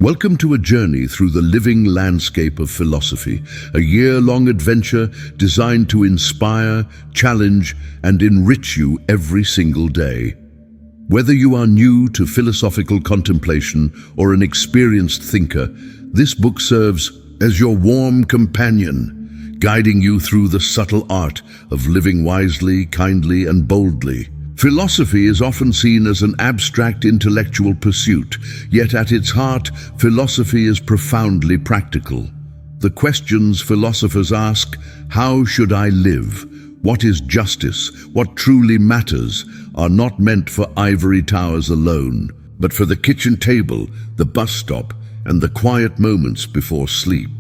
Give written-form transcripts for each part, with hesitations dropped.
Welcome to a journey through the living landscape of philosophy, a year-long adventure designed to inspire, challenge, and enrich you every single day. Whether you are new to philosophical contemplation or an experienced thinker, this book serves as your warm companion, guiding you through the subtle art of living wisely, kindly, and boldly. Philosophy is often seen as an abstract intellectual pursuit, yet at its heart, philosophy is profoundly practical. The questions philosophers ask, how should I live? What is justice? What truly matters? Are not meant for ivory towers alone, but for the kitchen table, the bus stop, and the quiet moments before sleep.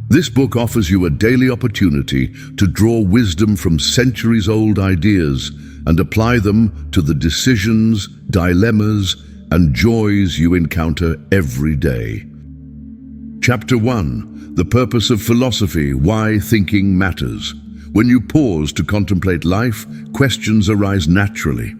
This book offers you a daily opportunity to draw wisdom from centuries-old ideas and apply them to the decisions, dilemmas, and joys you encounter every day. Chapter 1. The Purpose of Philosophy: Why Thinking Matters. When you pause to contemplate life, questions arise naturally.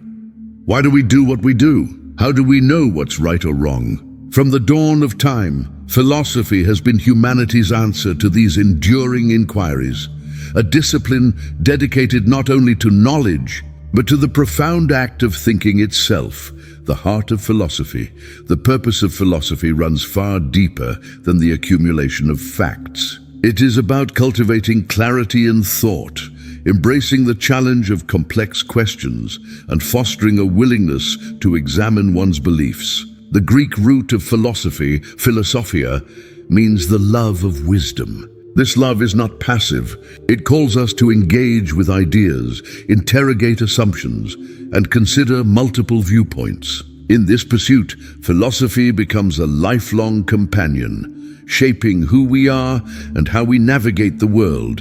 Why do we do what we do? How do we know what's right or wrong? From the dawn of time, philosophy has been humanity's answer to these enduring inquiries, a discipline dedicated not only to knowledge, but to the profound act of thinking itself, the heart of philosophy. The purpose of philosophy runs far deeper than the accumulation of facts. It is about cultivating clarity in thought, embracing the challenge of complex questions, and fostering a willingness to examine one's beliefs. The Greek root of philosophy, philosophia, means the love of wisdom. This love is not passive. It calls us to engage with ideas, interrogate assumptions, and consider multiple viewpoints. In this pursuit, philosophy becomes a lifelong companion, shaping who we are and how we navigate the world.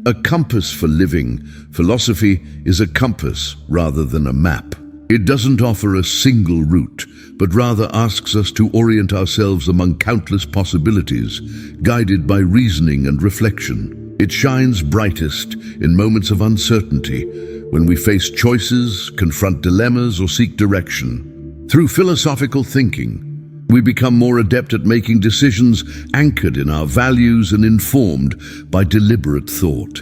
A compass for living, philosophy is a compass rather than a map. It doesn't offer a single route, but rather asks us to orient ourselves among countless possibilities, guided by reasoning and reflection. It shines brightest in moments of uncertainty, when we face choices, confront dilemmas, or seek direction. Through philosophical thinking, we become more adept at making decisions anchored in our values and informed by deliberate thought.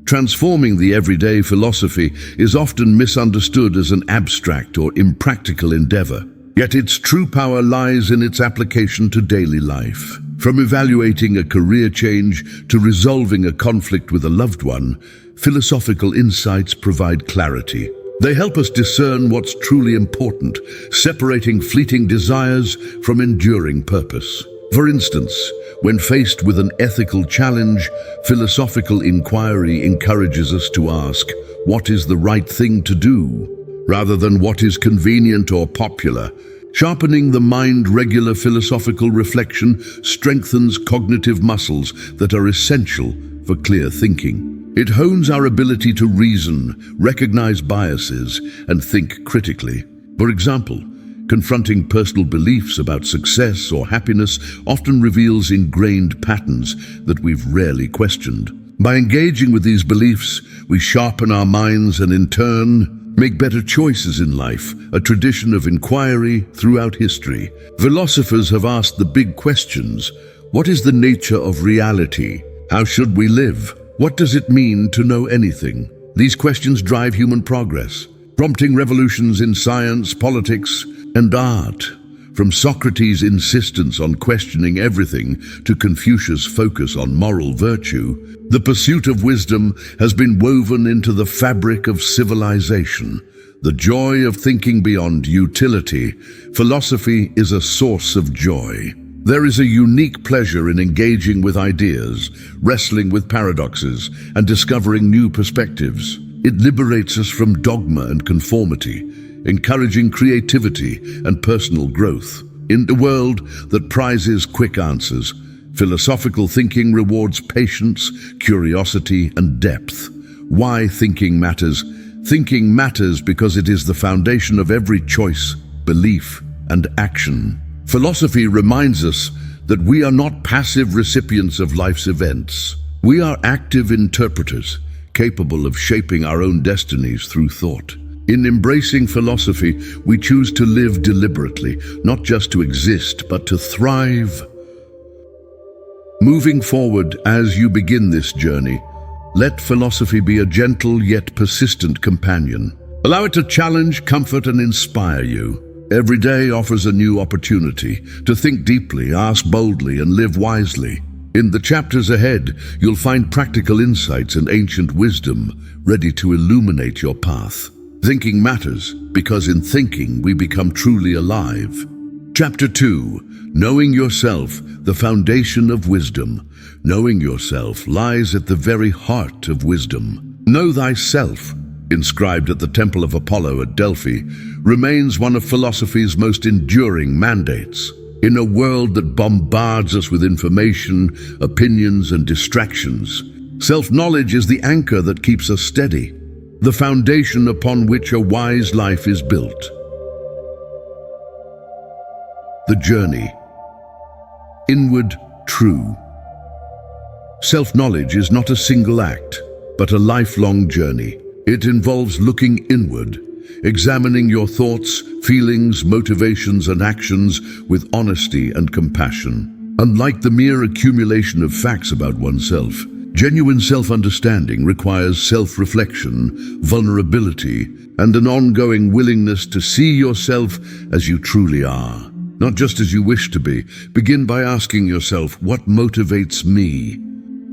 Transforming the everyday, philosophy is often misunderstood as an abstract or impractical endeavor. Yet its true power lies in its application to daily life. From evaluating a career change to resolving a conflict with a loved one, philosophical insights provide clarity. They help us discern what's truly important, separating fleeting desires from enduring purpose. For instance, when faced with an ethical challenge, philosophical inquiry encourages us to ask, what is the right thing to do, rather than what is convenient or popular. Sharpening the mind, regular philosophical reflection strengthens cognitive muscles that are essential for clear thinking. It hones our ability to reason, recognize biases, and think critically. For example, confronting personal beliefs about success or happiness often reveals ingrained patterns that we've rarely questioned. By engaging with these beliefs, we sharpen our minds and in turn make better choices in life, a tradition of inquiry throughout history. Philosophers have asked the big questions. What is the nature of reality? How should we live? What does it mean to know anything? These questions drive human progress, prompting revolutions in science, politics, and art. From Socrates' insistence on questioning everything to Confucius' focus on moral virtue, the pursuit of wisdom has been woven into the fabric of civilization. The joy of thinking beyond utility. Philosophy is a source of joy. There is a unique pleasure in engaging with ideas, wrestling with paradoxes, and discovering new perspectives. It liberates us from dogma and conformity, encouraging creativity and personal growth. In a world that prizes quick answers, philosophical thinking rewards patience, curiosity, and depth. Why thinking matters? Thinking matters because it is the foundation of every choice, belief, and action. Philosophy reminds us that we are not passive recipients of life's events. We are active interpreters, capable of shaping our own destinies through thought. In embracing philosophy, we choose to live deliberately, not just to exist, but to thrive. Moving forward as you begin this journey, let philosophy be a gentle yet persistent companion. Allow it to challenge, comfort, and inspire you. Every day offers a new opportunity to think deeply, ask boldly, and live wisely. In the chapters ahead, you'll find practical insights and ancient wisdom ready to illuminate your path. Thinking matters because in thinking we become truly alive. Chapter 2, Knowing Yourself, the Foundation of Wisdom. Knowing yourself lies at the very heart of wisdom. Know thyself, inscribed at the Temple of Apollo at Delphi, remains one of philosophy's most enduring mandates. In a world that bombards us with information, opinions, and distractions, self-knowledge is the anchor that keeps us steady, the foundation upon which a wise life is built. The journey. Inward, true. Self-knowledge is not a single act, but a lifelong journey. It involves looking inward, examining your thoughts, feelings, motivations, and actions with honesty and compassion. Unlike the mere accumulation of facts about oneself, genuine self-understanding requires self-reflection, vulnerability, and an ongoing willingness to see yourself as you truly are, not just as you wish to be. Begin by asking yourself, what motivates me?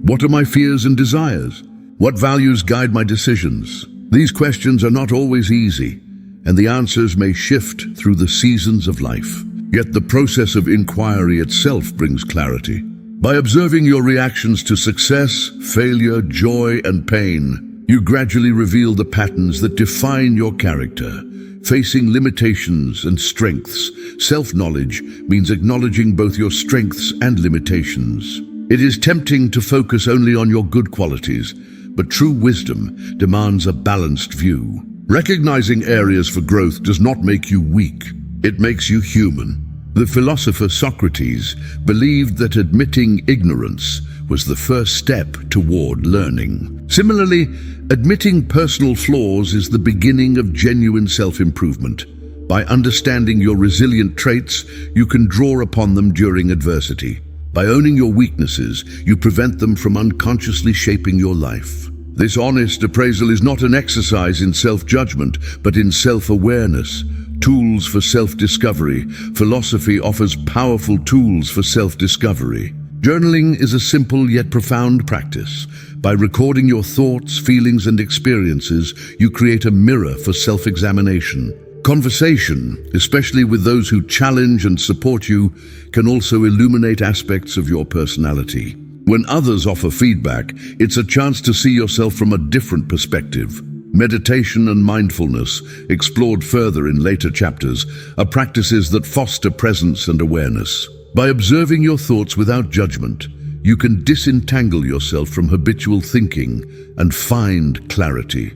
What are my fears and desires? What values guide my decisions? These questions are not always easy, and the answers may shift through the seasons of life. Yet the process of inquiry itself brings clarity. By observing your reactions to success, failure, joy, and pain, you gradually reveal the patterns that define your character. Facing limitations and strengths, self-knowledge means acknowledging both your strengths and limitations. It is tempting to focus only on your good qualities, but true wisdom demands a balanced view. Recognizing areas for growth does not make you weak, it makes you human. The philosopher Socrates believed that admitting ignorance was the first step toward learning. Similarly, admitting personal flaws is the beginning of genuine self-improvement. By understanding your resilient traits, you can draw upon them during adversity. By owning your weaknesses, you prevent them from unconsciously shaping your life. This honest appraisal is not an exercise in self-judgment, but in self-awareness. Tools for self-discovery. Philosophy offers powerful tools for self-discovery. Journaling is a simple yet profound practice. By recording your thoughts, feelings, and experiences, you create a mirror for self-examination. Conversation, especially with those who challenge and support you, can also illuminate aspects of your personality. When others offer feedback, it's a chance to see yourself from a different perspective. Meditation and mindfulness, explored further in later chapters, are practices that foster presence and awareness. By observing your thoughts without judgment, you can disentangle yourself from habitual thinking and find clarity.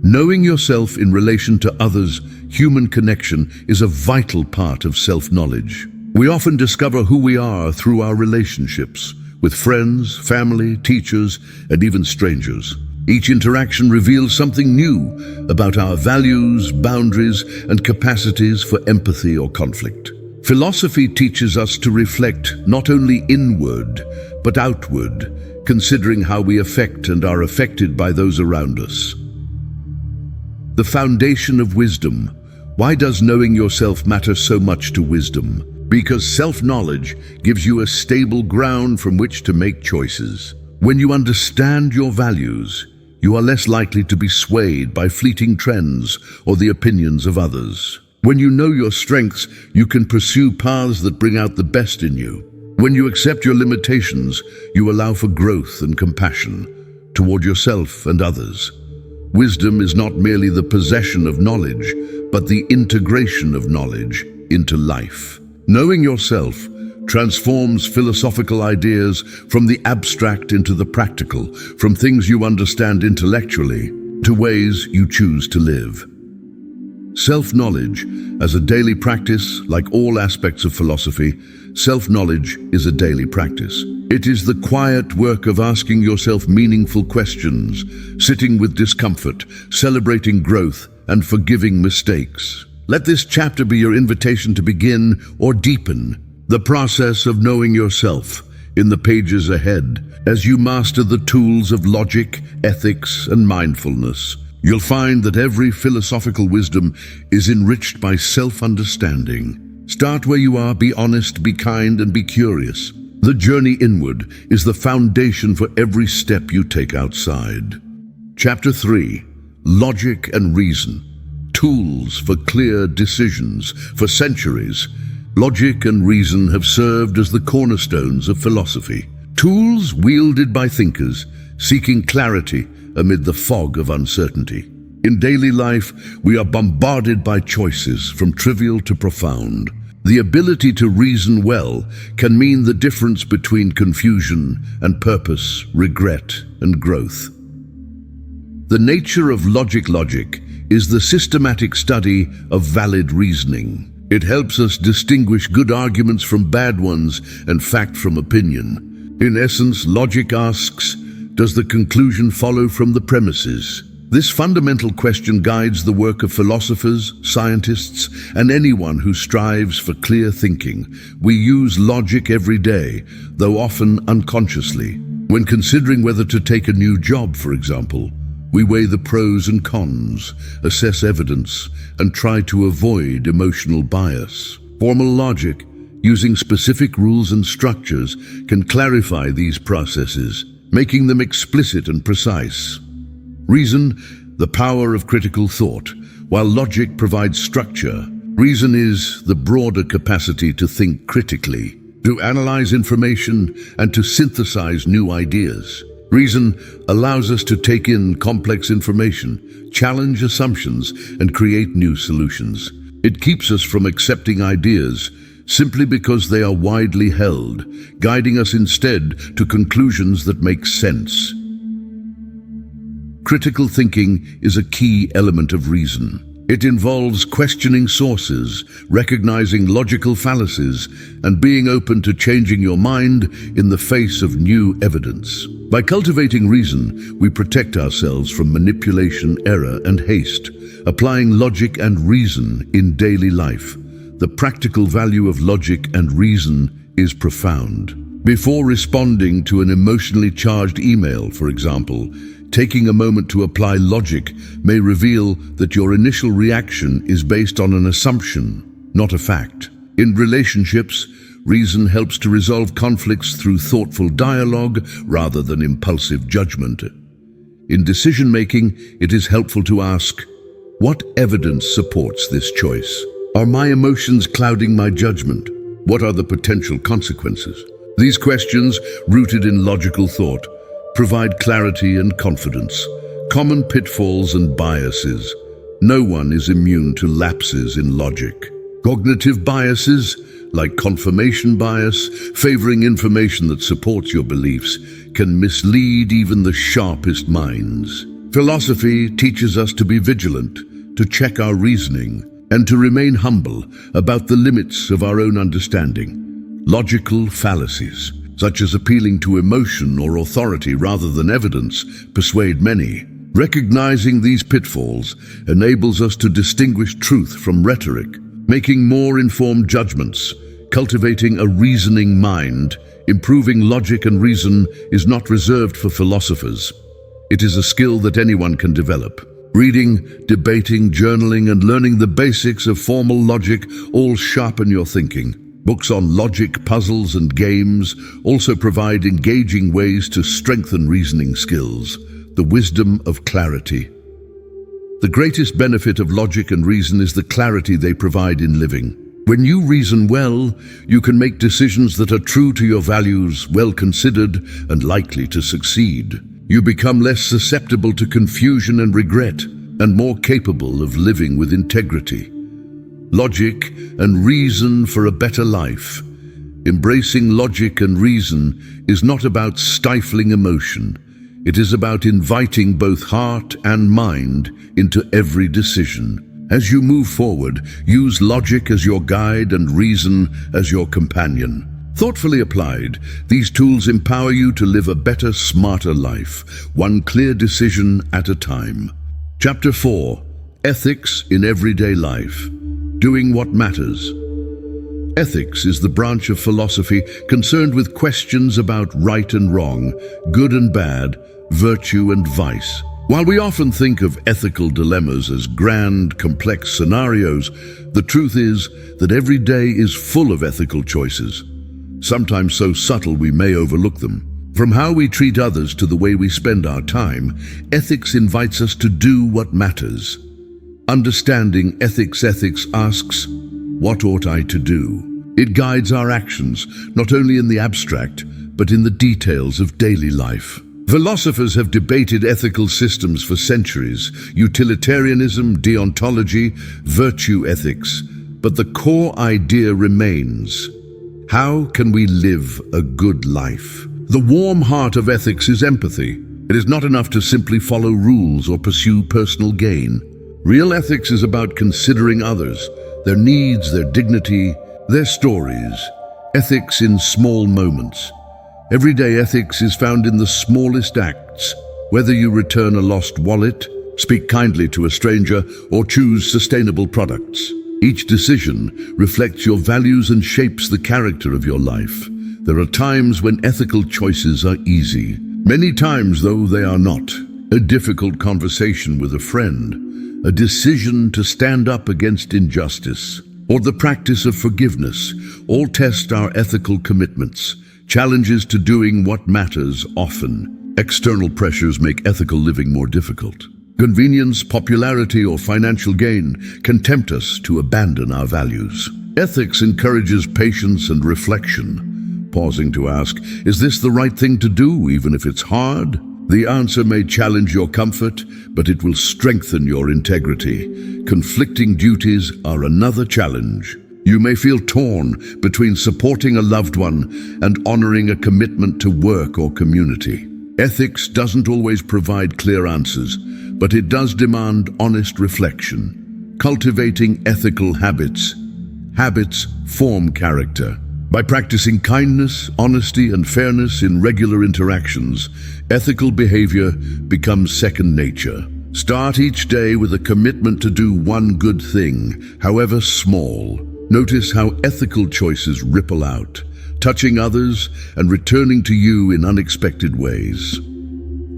Knowing yourself in relation to others, human connection is a vital part of self-knowledge. We often discover who we are through our relationships with friends, family, teachers, and even strangers. Each interaction reveals something new about our values, boundaries, and capacities for empathy or conflict. Philosophy teaches us to reflect not only inward, but outward, considering how we affect and are affected by those around us. The foundation of wisdom. Why does knowing yourself matter so much to wisdom? Because self-knowledge gives you a stable ground from which to make choices. When you understand your values, you are less likely to be swayed by fleeting trends or the opinions of others. When you know your strengths, you can pursue paths that bring out the best in you. When you accept your limitations, you allow for growth and compassion toward yourself and others. Wisdom is not merely the possession of knowledge, but the integration of knowledge into life. Knowing yourself transforms philosophical ideas from the abstract into the practical, from things you understand intellectually to ways you choose to live. Self-knowledge, as a daily practice, like all aspects of philosophy, Self-knowledge is a daily practice. It is the quiet work of asking yourself meaningful questions, sitting with discomfort, celebrating growth, and forgiving mistakes. Let this chapter be your invitation to begin or deepen the process of knowing yourself in the pages ahead. As you master the tools of logic, ethics, and mindfulness, you'll find that every philosophical wisdom is enriched by self-understanding. Start where you are, be honest, be kind, and be curious. The journey inward is the foundation for every step you take outside. Chapter 3. Logic and Reason. Tools for clear decisions. For centuries, logic and reason have served as the cornerstones of philosophy. Tools wielded by thinkers seeking clarity amid the fog of uncertainty. In daily life, we are bombarded by choices from trivial to profound. The ability to reason well can mean the difference between confusion and purpose, regret and growth. The nature of logic is the systematic study of valid reasoning. It helps us distinguish good arguments from bad ones and fact from opinion. In essence, logic asks, does the conclusion follow from the premises? This fundamental question guides the work of philosophers, scientists, and anyone who strives for clear thinking. We use logic every day, though often unconsciously. When considering whether to take a new job, for example, we weigh the pros and cons, assess evidence, and try to avoid emotional bias. Formal logic, using specific rules and structures, can clarify these processes, making them explicit and precise. Reason, the power of critical thought. While logic provides structure, reason is the broader capacity to think critically, to analyze information, and to synthesize new ideas. Reason allows us to take in complex information, challenge assumptions, and create new solutions. It keeps us from accepting ideas simply because they are widely held, guiding us instead to conclusions that make sense. Critical thinking is a key element of reason. It involves questioning sources, recognizing logical fallacies, and being open to changing your mind in the face of new evidence. By cultivating reason, we protect ourselves from manipulation, error, and haste, applying logic and reason in daily life. The practical value of logic and reason is profound. Before responding to an emotionally charged email, for example, taking a moment to apply logic may reveal that your initial reaction is based on an assumption, not a fact. In relationships, reason helps to resolve conflicts through thoughtful dialogue rather than impulsive judgment. In decision-making, it is helpful to ask, what evidence supports this choice? Are my emotions clouding my judgment? What are the potential consequences? These questions, rooted in logical thought, provide clarity and confidence. Common pitfalls and biases. No one is immune to lapses in logic. Cognitive biases, like confirmation bias, favoring information that supports your beliefs, can mislead even the sharpest minds. Philosophy teaches us to be vigilant, to check our reasoning, and to remain humble about the limits of our own understanding. Logical fallacies, such as appealing to emotion or authority rather than evidence, persuade many. Recognizing these pitfalls enables us to distinguish truth from rhetoric, making more informed judgments, cultivating a reasoning mind. Improving logic and reason is not reserved for philosophers. It is a skill that anyone can develop. Reading, debating, journaling, and learning the basics of formal logic all sharpen your thinking. Books on logic, puzzles, and games also provide engaging ways to strengthen reasoning skills. The wisdom of clarity. The greatest benefit of logic and reason is the clarity they provide in living. When you reason well, you can make decisions that are true to your values, well considered, and likely to succeed. You become less susceptible to confusion and regret, and more capable of living with integrity. Logic and reason for a better life. Embracing logic and reason is not about stifling emotion. It is about inviting both heart and mind into every decision. As you move forward, use logic as your guide and reason as your companion. Thoughtfully applied, these tools empower you to live a better, smarter life, one clear decision at a time. Chapter 4. Ethics in Everyday Life. Doing what matters. Ethics is the branch of philosophy concerned with questions about right and wrong, good and bad, virtue and vice. While we often think of ethical dilemmas as grand, complex scenarios, the truth is that every day is full of ethical choices, sometimes so subtle we may overlook them. From how we treat others to the way we spend our time, ethics invites us to do what matters. Understanding ethics asks, what ought I to do? It guides our actions, not only in the abstract, but in the details of daily life. Philosophers have debated ethical systems for centuries: utilitarianism, deontology, virtue ethics. But the core idea remains: how can we live a good life? The warm heart of ethics is empathy. It is not enough to simply follow rules or pursue personal gain. Real ethics is about considering others, their needs, their dignity, their stories. Ethics in small moments. Everyday ethics is found in the smallest acts. Whether you return a lost wallet, speak kindly to a stranger, or choose sustainable products, each decision reflects your values and shapes the character of your life. There are times when ethical choices are easy. Many times, though, they are not. A difficult conversation with a friend, a decision to stand up against injustice, or the practice of forgiveness all test our ethical commitments. Challenges to doing what matters often. External pressures make ethical living more difficult. Convenience, popularity, or financial gain can tempt us to abandon our values. Ethics encourages patience and reflection, pausing to ask, is this the right thing to do, even if it's hard? The answer may challenge your comfort, but it will strengthen your integrity. Conflicting duties are another challenge. You may feel torn between supporting a loved one and honoring a commitment to work or community. Ethics doesn't always provide clear answers, but it does demand honest reflection. Cultivating ethical habits. Habits form character. By practicing kindness, honesty, and fairness in regular interactions, ethical behavior becomes second nature. Start each day with a commitment to do one good thing, however small. Notice how ethical choices ripple out, touching others and returning to you in unexpected ways.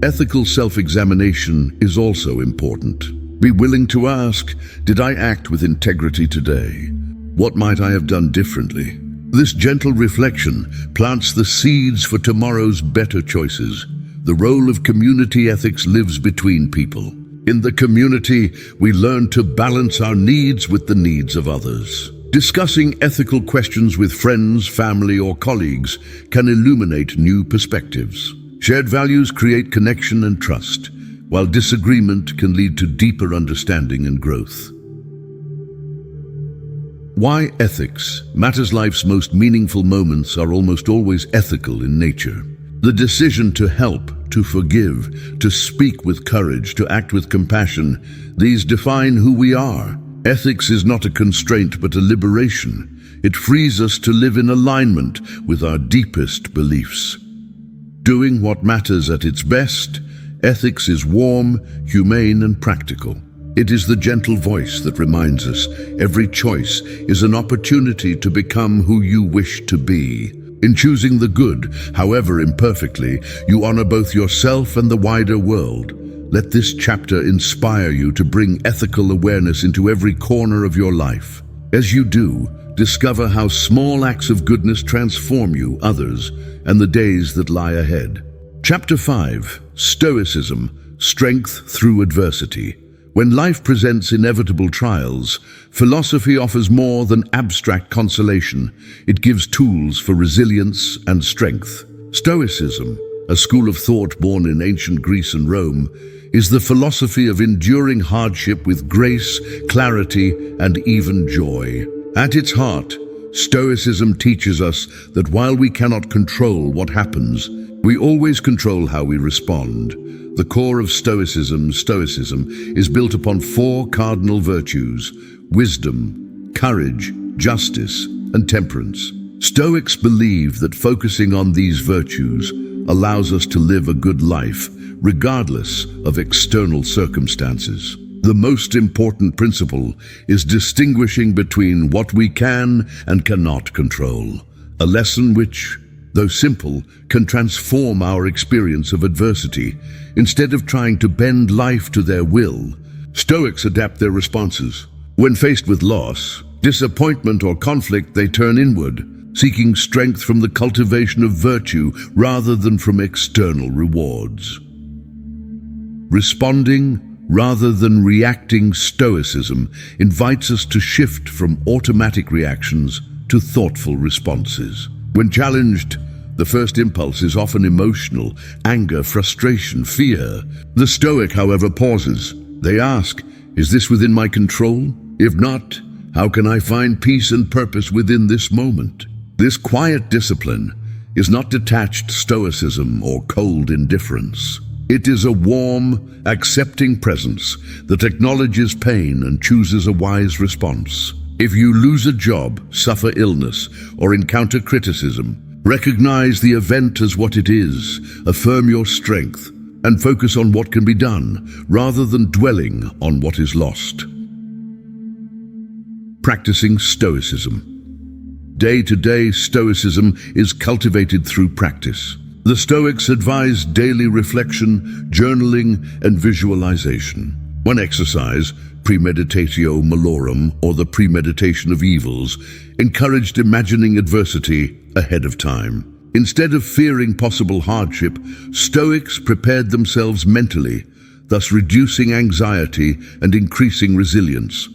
Ethical self-examination is also important. Be willing to ask, did I act with integrity today? What might I have done differently? This gentle reflection plants the seeds for tomorrow's better choices. The role of community ethics lives between people. In the community, we learn to balance our needs with the needs of others. Discussing ethical questions with friends, family, or colleagues can illuminate new perspectives. Shared values create connection and trust, while disagreement can lead to deeper understanding and growth. Why ethics? Matters. Life's most meaningful moments are almost always ethical in nature. The decision to help, to forgive, to speak with courage, to act with compassion, these define who we are. Ethics is not a constraint but a liberation. It frees us to live in alignment with our deepest beliefs. Doing what matters at its best, ethics is warm, humane, and practical. It is the gentle voice that reminds us every choice is an opportunity to become who you wish to be. In choosing the good, however imperfectly, you honor both yourself and the wider world. Let this chapter inspire you to bring ethical awareness into every corner of your life. As you do, discover how small acts of goodness transform you, others, and the days that lie ahead. Chapter 5. Stoicism, Strength Through Adversity. When life presents inevitable trials, philosophy offers more than abstract consolation. It gives tools for resilience and strength. Stoicism, a school of thought born in ancient Greece and Rome, is the philosophy of enduring hardship with grace, clarity, and even joy. At its heart, Stoicism teaches us that while we cannot control what happens, We always control how we respond. The core of Stoicism is built upon four cardinal virtues: wisdom, courage, justice, and temperance. Stoics believe that focusing on these virtues allows us to live a good life, regardless of external circumstances. The most important principle is distinguishing between what we can and cannot control, a lesson which, though simple, can transform our experience of adversity. Instead of trying to bend life to their will, Stoics adapt their responses. When faced with loss, disappointment, or conflict, they turn inward, seeking strength from the cultivation of virtue rather than from external rewards. Responding rather than reacting, Stoicism invites us to shift from automatic reactions to thoughtful responses. When challenged, the first impulse is often emotional: anger, frustration, fear. The Stoic, however, pauses. They ask, is this within my control? If not, how can I find peace and purpose within this moment? This quiet discipline is not detached stoicism or cold indifference. It is a warm, accepting presence that acknowledges pain and chooses a wise response. If you lose a job, suffer illness, or encounter criticism, recognize the event as what it is, affirm your strength, and focus on what can be done, rather than dwelling on what is lost. Practicing Stoicism. Day-to-day Stoicism is cultivated through practice. The Stoics advise daily reflection, journaling, and visualization. One exercise, premeditatio malorum, or the premeditation of evils, encouraged imagining adversity ahead of time. Instead of fearing possible hardship, Stoics prepared themselves mentally, thus reducing anxiety and increasing resilience.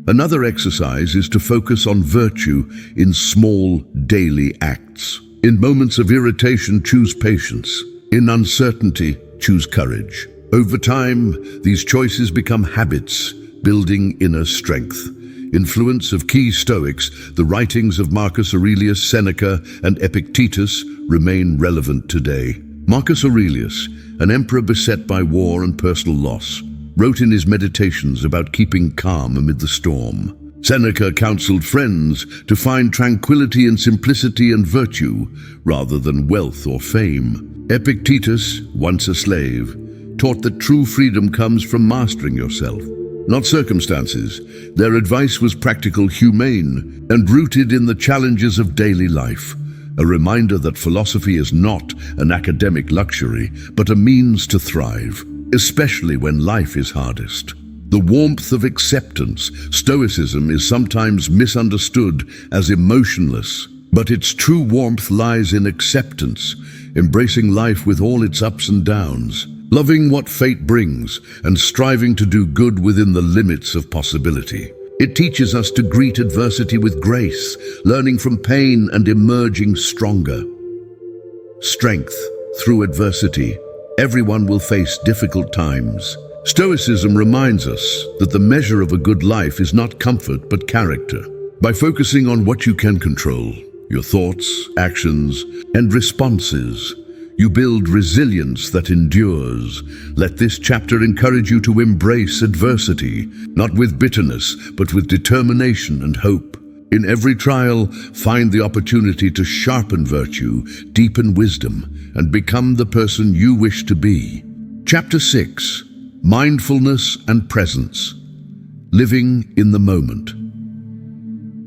Another exercise is to focus on virtue in small, daily acts. In moments of irritation, choose patience. In uncertainty, choose courage. Over time, these choices become habits, building inner strength. Influence of key Stoics, the writings of Marcus Aurelius, Seneca, and Epictetus remain relevant today. Marcus Aurelius, an emperor beset by war and personal loss, wrote in his meditations about keeping calm amid the storm. Seneca counseled friends to find tranquility in simplicity and virtue, rather than wealth or fame. Epictetus, once a slave, taught that true freedom comes from mastering yourself, not circumstances. Their advice was practical, humane, and rooted in the challenges of daily life, a reminder that philosophy is not an academic luxury, but a means to thrive, especially when life is hardest. The warmth of acceptance. Stoicism is sometimes misunderstood as emotionless, but its true warmth lies in acceptance, embracing life with all its ups and downs, loving what fate brings, and striving to do good within the limits of possibility. It teaches us to greet adversity with grace, learning from pain and emerging stronger. Strength through adversity. Everyone will face difficult times. Stoicism reminds us that the measure of a good life is not comfort but character. By focusing on what you can control, your thoughts, actions, and responses, you build resilience that endures. Let this chapter encourage you to embrace adversity, not with bitterness, but with determination and hope. In every trial, find the opportunity to sharpen virtue, deepen wisdom, and become the person you wish to be. Chapter 6. Mindfulness and Presence. Living in the moment.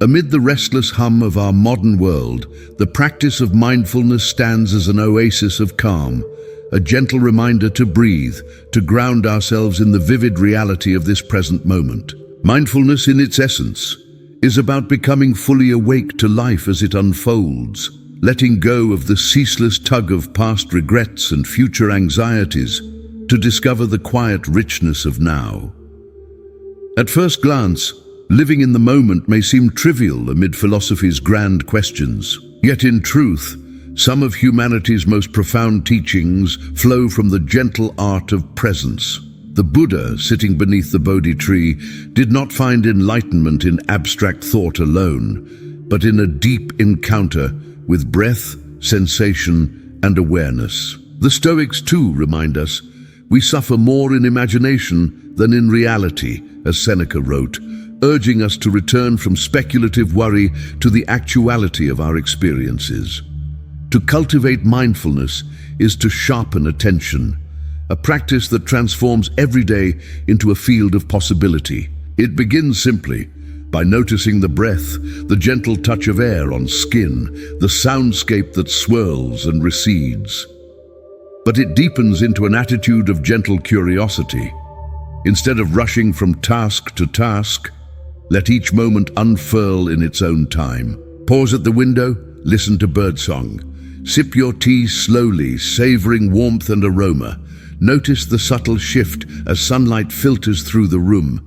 Amid the restless hum of our modern world, the practice of mindfulness stands as an oasis of calm, a gentle reminder to breathe, to ground ourselves in the vivid reality of this present moment. Mindfulness, in its essence, is about becoming fully awake to life as it unfolds, letting go of the ceaseless tug of past regrets and future anxieties to discover the quiet richness of now. At first glance, living in the moment may seem trivial amid philosophy's grand questions. Yet in truth, some of humanity's most profound teachings flow from the gentle art of presence. The Buddha, sitting beneath the Bodhi tree, did not find enlightenment in abstract thought alone, but in a deep encounter with breath, sensation, and awareness. The Stoics too remind us, we suffer more in imagination than in reality, as Seneca wrote, urging us to return from speculative worry to the actuality of our experiences. To cultivate mindfulness is to sharpen attention, a practice that transforms every day into a field of possibility. It begins simply by noticing the breath, the gentle touch of air on skin, the soundscape that swirls and recedes. But it deepens into an attitude of gentle curiosity. Instead of rushing from task to task, let each moment unfurl in its own time. Pause at the window, listen to birdsong. Sip your tea slowly, savoring warmth and aroma. Notice the subtle shift as sunlight filters through the room.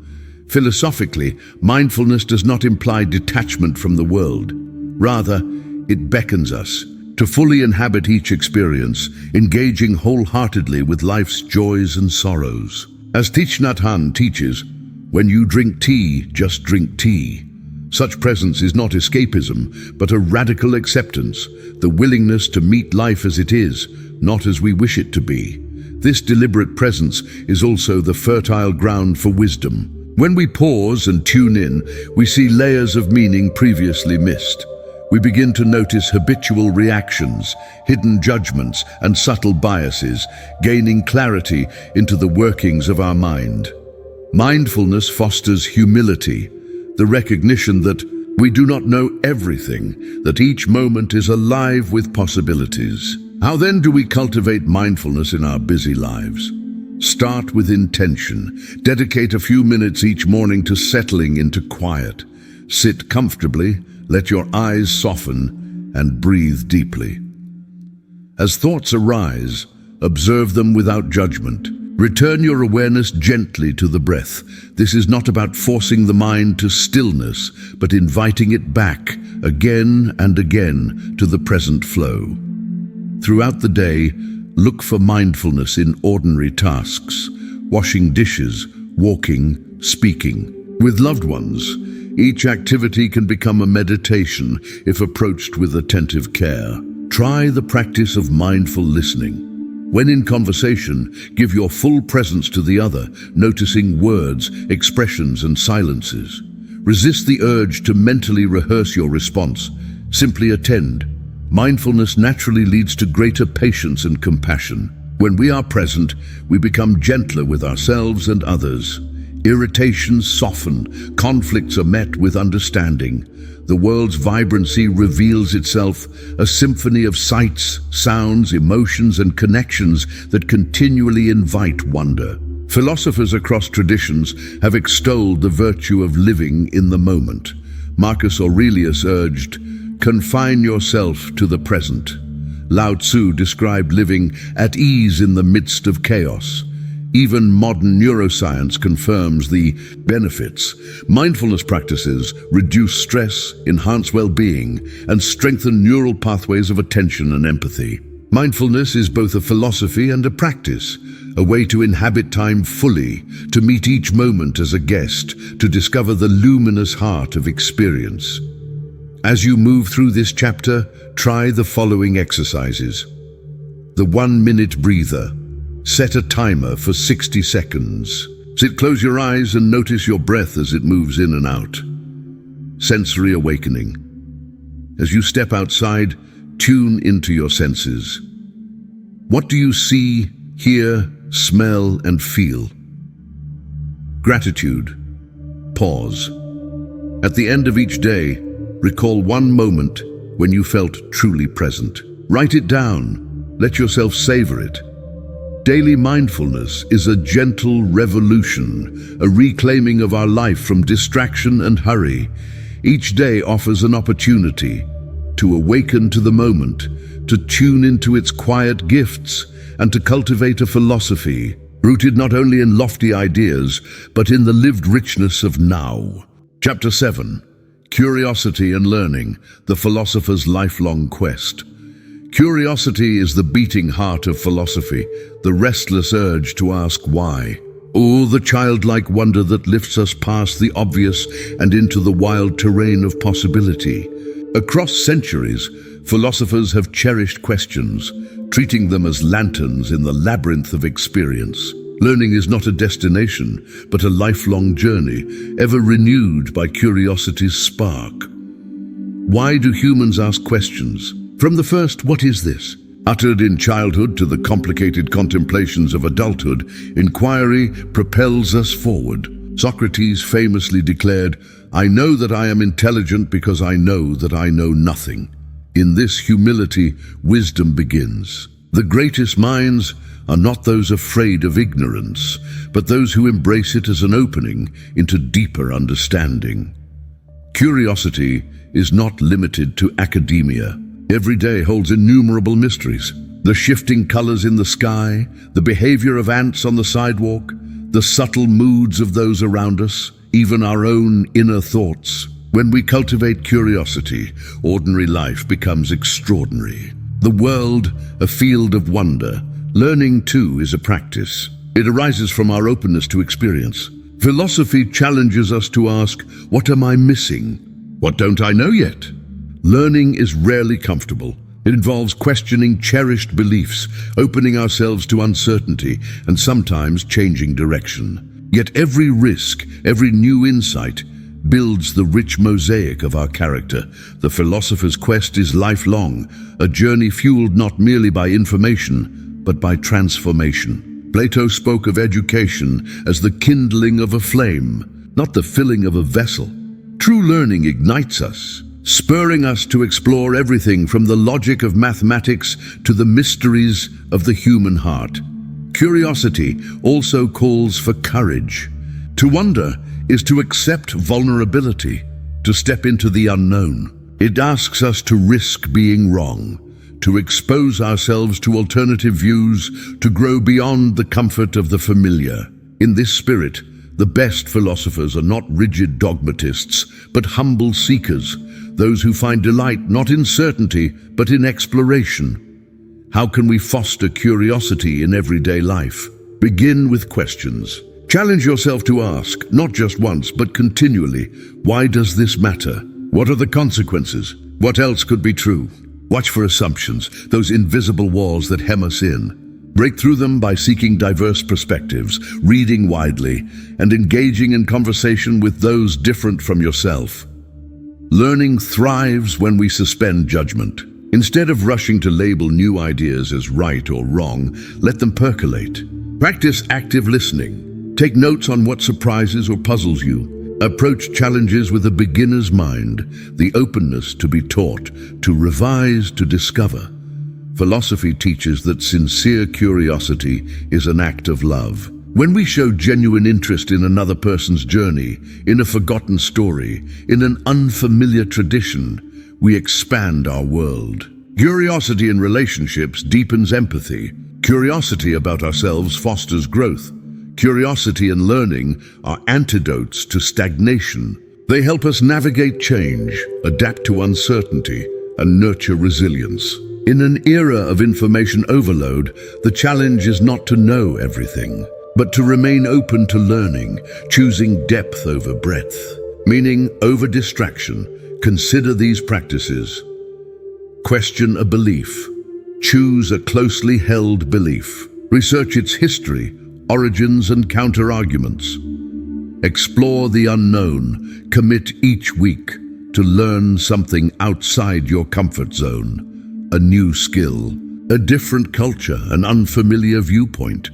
Philosophically, mindfulness does not imply detachment from the world. Rather, it beckons us to fully inhabit each experience, engaging wholeheartedly with life's joys and sorrows. As Thich Nhat Hanh teaches, when you drink tea, just drink tea. Such presence is not escapism, but a radical acceptance, the willingness to meet life as it is, not as we wish it to be. This deliberate presence is also the fertile ground for wisdom. When we pause and tune in, we see layers of meaning previously missed. We begin to notice habitual reactions, hidden judgments, and subtle biases, gaining clarity into the workings of our mind. Mindfulness fosters humility, the recognition that we do not know everything, that each moment is alive with possibilities. How then do we cultivate mindfulness in our busy lives? Start with intention. Dedicate a few minutes each morning to settling into quiet. Sit comfortably, let your eyes soften, and breathe deeply. As thoughts arise, observe them without judgment. Return your awareness gently to the breath. This is not about forcing the mind to stillness, but inviting it back again and again to the present flow. Throughout the day, look for mindfulness in ordinary tasks, washing dishes, walking, speaking. With loved ones, each activity can become a meditation if approached with attentive care. Try the practice of mindful listening. When in conversation, give your full presence to the other, noticing words, expressions, and silences. Resist the urge to mentally rehearse your response. Simply attend. Mindfulness naturally leads to greater patience and compassion. When we are present, we become gentler with ourselves and others. Irritations soften, conflicts are met with understanding. The world's vibrancy reveals itself, a symphony of sights, sounds, emotions, and connections that continually invite wonder. Philosophers across traditions have extolled the virtue of living in the moment. Marcus Aurelius urged, "Confine yourself to the present." Lao Tzu described living at ease in the midst of chaos. Even modern neuroscience confirms the benefits. Mindfulness practices reduce stress, enhance well-being, and strengthen neural pathways of attention and empathy. Mindfulness is both a philosophy and a practice, a way to inhabit time fully, to meet each moment as a guest, to discover the luminous heart of experience. As you move through this chapter, try the following exercises. The 1-minute breather. Set a timer for 60 seconds. Close your eyes and notice your breath as it moves in and out. Sensory awakening. As you step outside, tune into your senses. What do you see, hear, smell, and feel? Gratitude. Pause. At the end of each day, recall one moment when you felt truly present. Write it down. Let yourself savor it. Daily mindfulness is a gentle revolution, a reclaiming of our life from distraction and hurry. Each day offers an opportunity to awaken to the moment, to tune into its quiet gifts, and to cultivate a philosophy rooted not only in lofty ideas, but in the lived richness of now. Chapter 7. Curiosity and Learning, the Philosopher's Lifelong Quest. Curiosity is the beating heart of philosophy, the restless urge to ask why. Oh, the childlike wonder that lifts us past the obvious and into the wild terrain of possibility. Across centuries, philosophers have cherished questions, treating them as lanterns in the labyrinth of experience. Learning is not a destination, but a lifelong journey, ever renewed by curiosity's spark. Why do humans ask questions? From the first "what is this?" uttered in childhood to the complicated contemplations of adulthood, inquiry propels us forward. Socrates famously declared, "I know that I am intelligent because I know that I know nothing." In this humility, wisdom begins. The greatest minds are not those afraid of ignorance, but those who embrace it as an opening into deeper understanding. Curiosity is not limited to academia. Every day holds innumerable mysteries. The shifting colors in the sky, the behavior of ants on the sidewalk, the subtle moods of those around us, even our own inner thoughts. When we cultivate curiosity, ordinary life becomes extraordinary. The world, a field of wonder. Learning, too, is a practice. It arises from our openness to experience. Philosophy challenges us to ask, what am I missing? What don't I know yet? Learning is rarely comfortable. It involves questioning cherished beliefs, opening ourselves to uncertainty, and sometimes changing direction. Yet every risk, every new insight, builds the rich mosaic of our character. The philosopher's quest is lifelong, a journey fueled not merely by information, but by transformation. Plato spoke of education as the kindling of a flame, not the filling of a vessel. True learning ignites us, spurring us to explore everything from the logic of mathematics to the mysteries of the human heart. Curiosity also calls for courage. To wonder is to accept vulnerability, to step into the unknown. It asks us to risk being wrong, to expose ourselves to alternative views, to grow beyond the comfort of the familiar. In this spirit, the best philosophers are not rigid dogmatists, but humble seekers, those who find delight not in certainty, but in exploration. How can we foster curiosity in everyday life? Begin with questions. Challenge yourself to ask, not just once, but continually, why does this matter? What are the consequences? What else could be true? Watch for assumptions, those invisible walls that hem us in. Break through them by seeking diverse perspectives, reading widely, and engaging in conversation with those different from yourself. Learning thrives when we suspend judgment. Instead of rushing to label new ideas as right or wrong, let them percolate. Practice active listening. Take notes on what surprises or puzzles you. Approach challenges with a beginner's mind, the openness to be taught, to revise, to discover. Philosophy teaches that sincere curiosity is an act of love. When we show genuine interest in another person's journey, in a forgotten story, in an unfamiliar tradition, we expand our world. Curiosity in relationships deepens empathy. Curiosity about ourselves fosters growth. Curiosity and learning are antidotes to stagnation. They help us navigate change, adapt to uncertainty, and nurture resilience. In an era of information overload, the challenge is not to know everything, but to remain open to learning, choosing depth over breadth, meaning over distraction. Consider these practices. Question a belief. Choose a closely held belief. Research its history, origins, and counter-arguments. Explore the unknown. Commit each week to learn something outside your comfort zone. A new skill, a different culture, an unfamiliar viewpoint.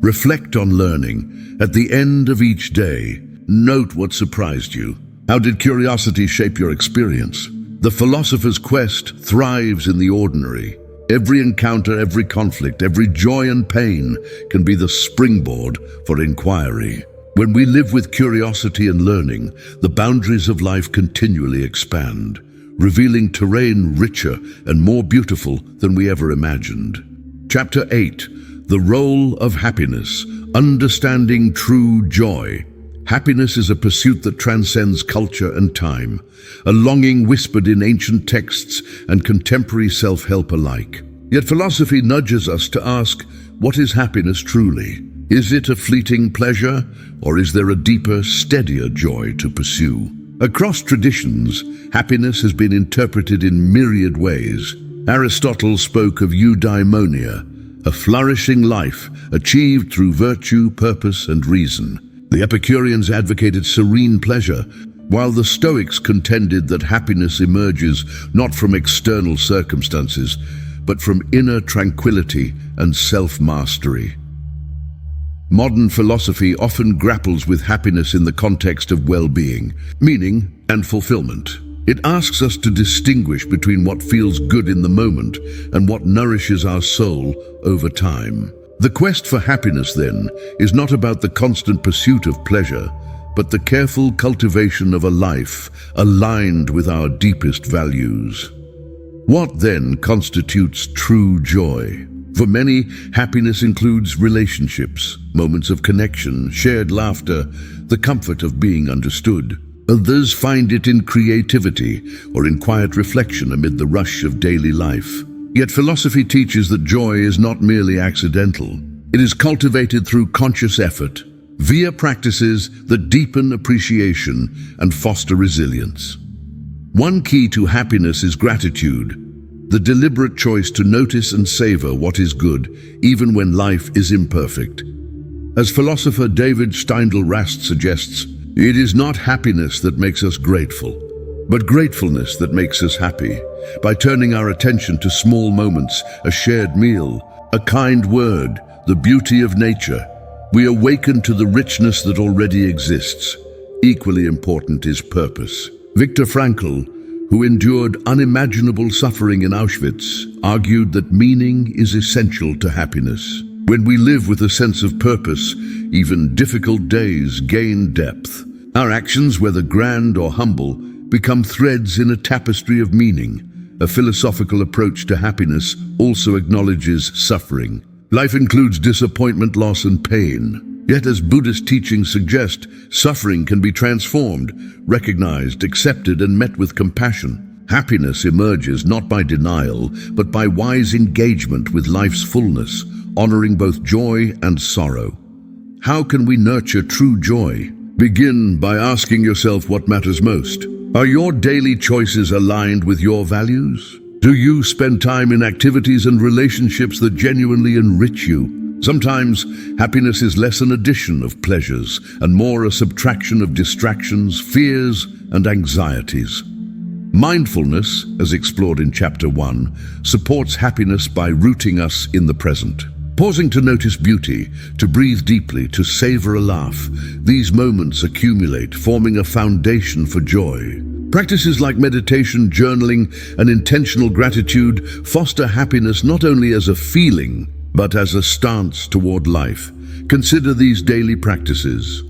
Reflect on learning. At the end of each day, note what surprised you. How did curiosity shape your experience? The philosopher's quest thrives in the ordinary. Every encounter, every conflict, every joy and pain can be the springboard for inquiry. When we live with curiosity and learning, the boundaries of life continually expand, revealing terrain richer and more beautiful than we ever imagined. Chapter 8. The Role of Happiness. Understanding True Joy. Happiness is a pursuit that transcends culture and time, a longing whispered in ancient texts and contemporary self-help alike. Yet philosophy nudges us to ask, what is happiness truly? Is it a fleeting pleasure, or is there a deeper, steadier joy to pursue? Across traditions, happiness has been interpreted in myriad ways. Aristotle spoke of eudaimonia, a flourishing life achieved through virtue, purpose, and reason. The Epicureans advocated serene pleasure, while the Stoics contended that happiness emerges not from external circumstances, but from inner tranquility and self-mastery. Modern philosophy often grapples with happiness in the context of well-being, meaning, and fulfillment. It asks us to distinguish between what feels good in the moment and what nourishes our soul over time. The quest for happiness, then, is not about the constant pursuit of pleasure, but the careful cultivation of a life aligned with our deepest values. What, then, constitutes true joy? For many, happiness includes relationships, moments of connection, shared laughter, the comfort of being understood. Others find it in creativity or in quiet reflection amid the rush of daily life. Yet philosophy teaches that joy is not merely accidental. It is cultivated through conscious effort, via practices that deepen appreciation and foster resilience. One key to happiness is gratitude, the deliberate choice to notice and savor what is good, even when life is imperfect. As philosopher David Steindl-Rast suggests, it is not happiness that makes us grateful, but gratefulness that makes us happy. By turning our attention to small moments, a shared meal, a kind word, the beauty of nature, we awaken to the richness that already exists. Equally important is purpose. Viktor Frankl, who endured unimaginable suffering in Auschwitz, argued that meaning is essential to happiness. When we live with a sense of purpose, even difficult days gain depth. Our actions, whether grand or humble, become threads in a tapestry of meaning. A philosophical approach to happiness also acknowledges suffering. Life includes disappointment, loss, and pain. Yet, as Buddhist teachings suggest, suffering can be transformed, recognized, accepted, and met with compassion. Happiness emerges not by denial, but by wise engagement with life's fullness, honoring both joy and sorrow. How can we nurture true joy? Begin by asking yourself what matters most. Are your daily choices aligned with your values? Do you spend time in activities and relationships that genuinely enrich you? Sometimes, happiness is less an addition of pleasures and more a subtraction of distractions, fears, and anxieties. Mindfulness, as explored in Chapter 1, supports happiness by rooting us in the present. Pausing to notice beauty, to breathe deeply, to savor a laugh, these moments accumulate, forming a foundation for joy. Practices like meditation, journaling, and intentional gratitude foster happiness not only as a feeling, but as a stance toward life. Consider these daily practices.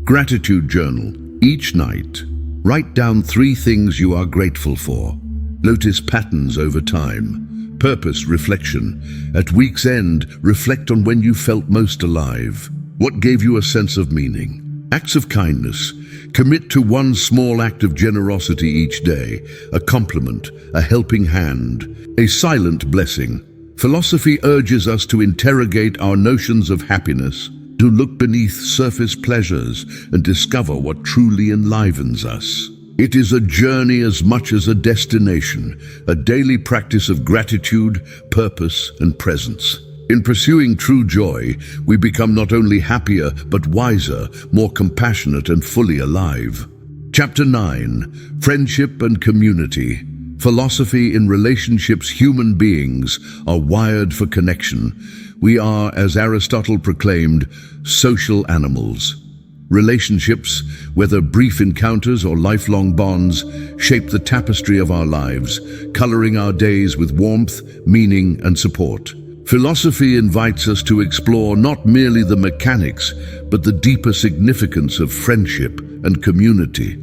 Gratitude journal. Each night, write down 3 things you are grateful for. Notice patterns over time. Purpose reflection. At week's end, reflect on when you felt most alive. What gave you a sense of meaning? Acts of kindness. Commit to one small act of generosity each day, a compliment, a helping hand, a silent blessing. Philosophy urges us to interrogate our notions of happiness, to look beneath surface pleasures and discover what truly enlivens us. It is a journey as much as a destination, a daily practice of gratitude, purpose, and presence. In pursuing true joy, we become not only happier, but wiser, more compassionate, and fully alive. Chapter 9, Friendship and Community. Philosophy in relationships. Human beings are wired for connection. We are, as Aristotle proclaimed, social animals. Relationships, whether brief encounters or lifelong bonds, shape the tapestry of our lives, coloring our days with warmth, meaning, and support. Philosophy invites us to explore not merely the mechanics, but the deeper significance of friendship and community.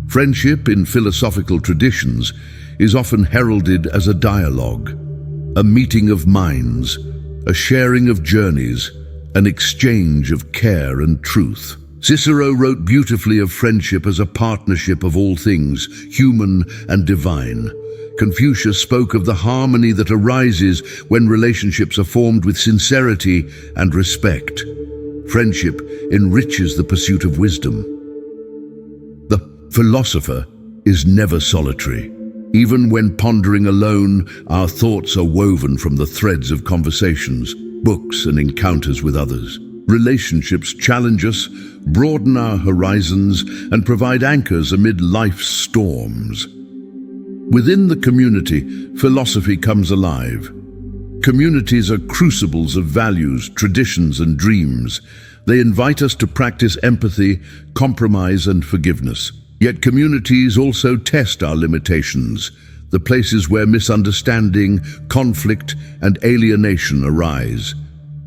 Friendship in philosophical traditions is often heralded as a dialogue, a meeting of minds, a sharing of journeys, an exchange of care and truth. Cicero wrote beautifully of friendship as a partnership of all things, human and divine. Confucius spoke of the harmony that arises when relationships are formed with sincerity and respect. Friendship enriches the pursuit of wisdom. The Philosopher is never solitary. Even when pondering alone, our thoughts are woven from the threads of conversations, books, and encounters with others. Relationships challenge us, broaden our horizons, and provide anchors amid life's storms. Within the community, philosophy comes alive. Communities are crucibles of values, traditions, and dreams. They invite us to practice empathy, compromise, and forgiveness. Yet communities also test our limitations, the places where misunderstanding, conflict, and alienation arise.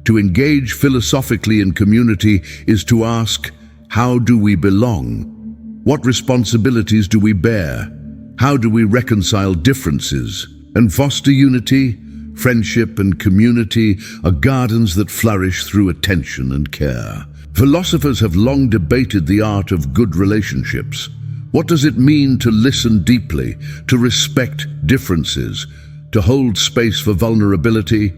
To engage philosophically in community is to ask, how do we belong? What responsibilities do we bear? How do we reconcile differences and foster unity? Friendship and community are gardens that flourish through attention and care. Philosophers have long debated the art of good relationships. What does it mean to listen deeply, to respect differences, to hold space for vulnerability?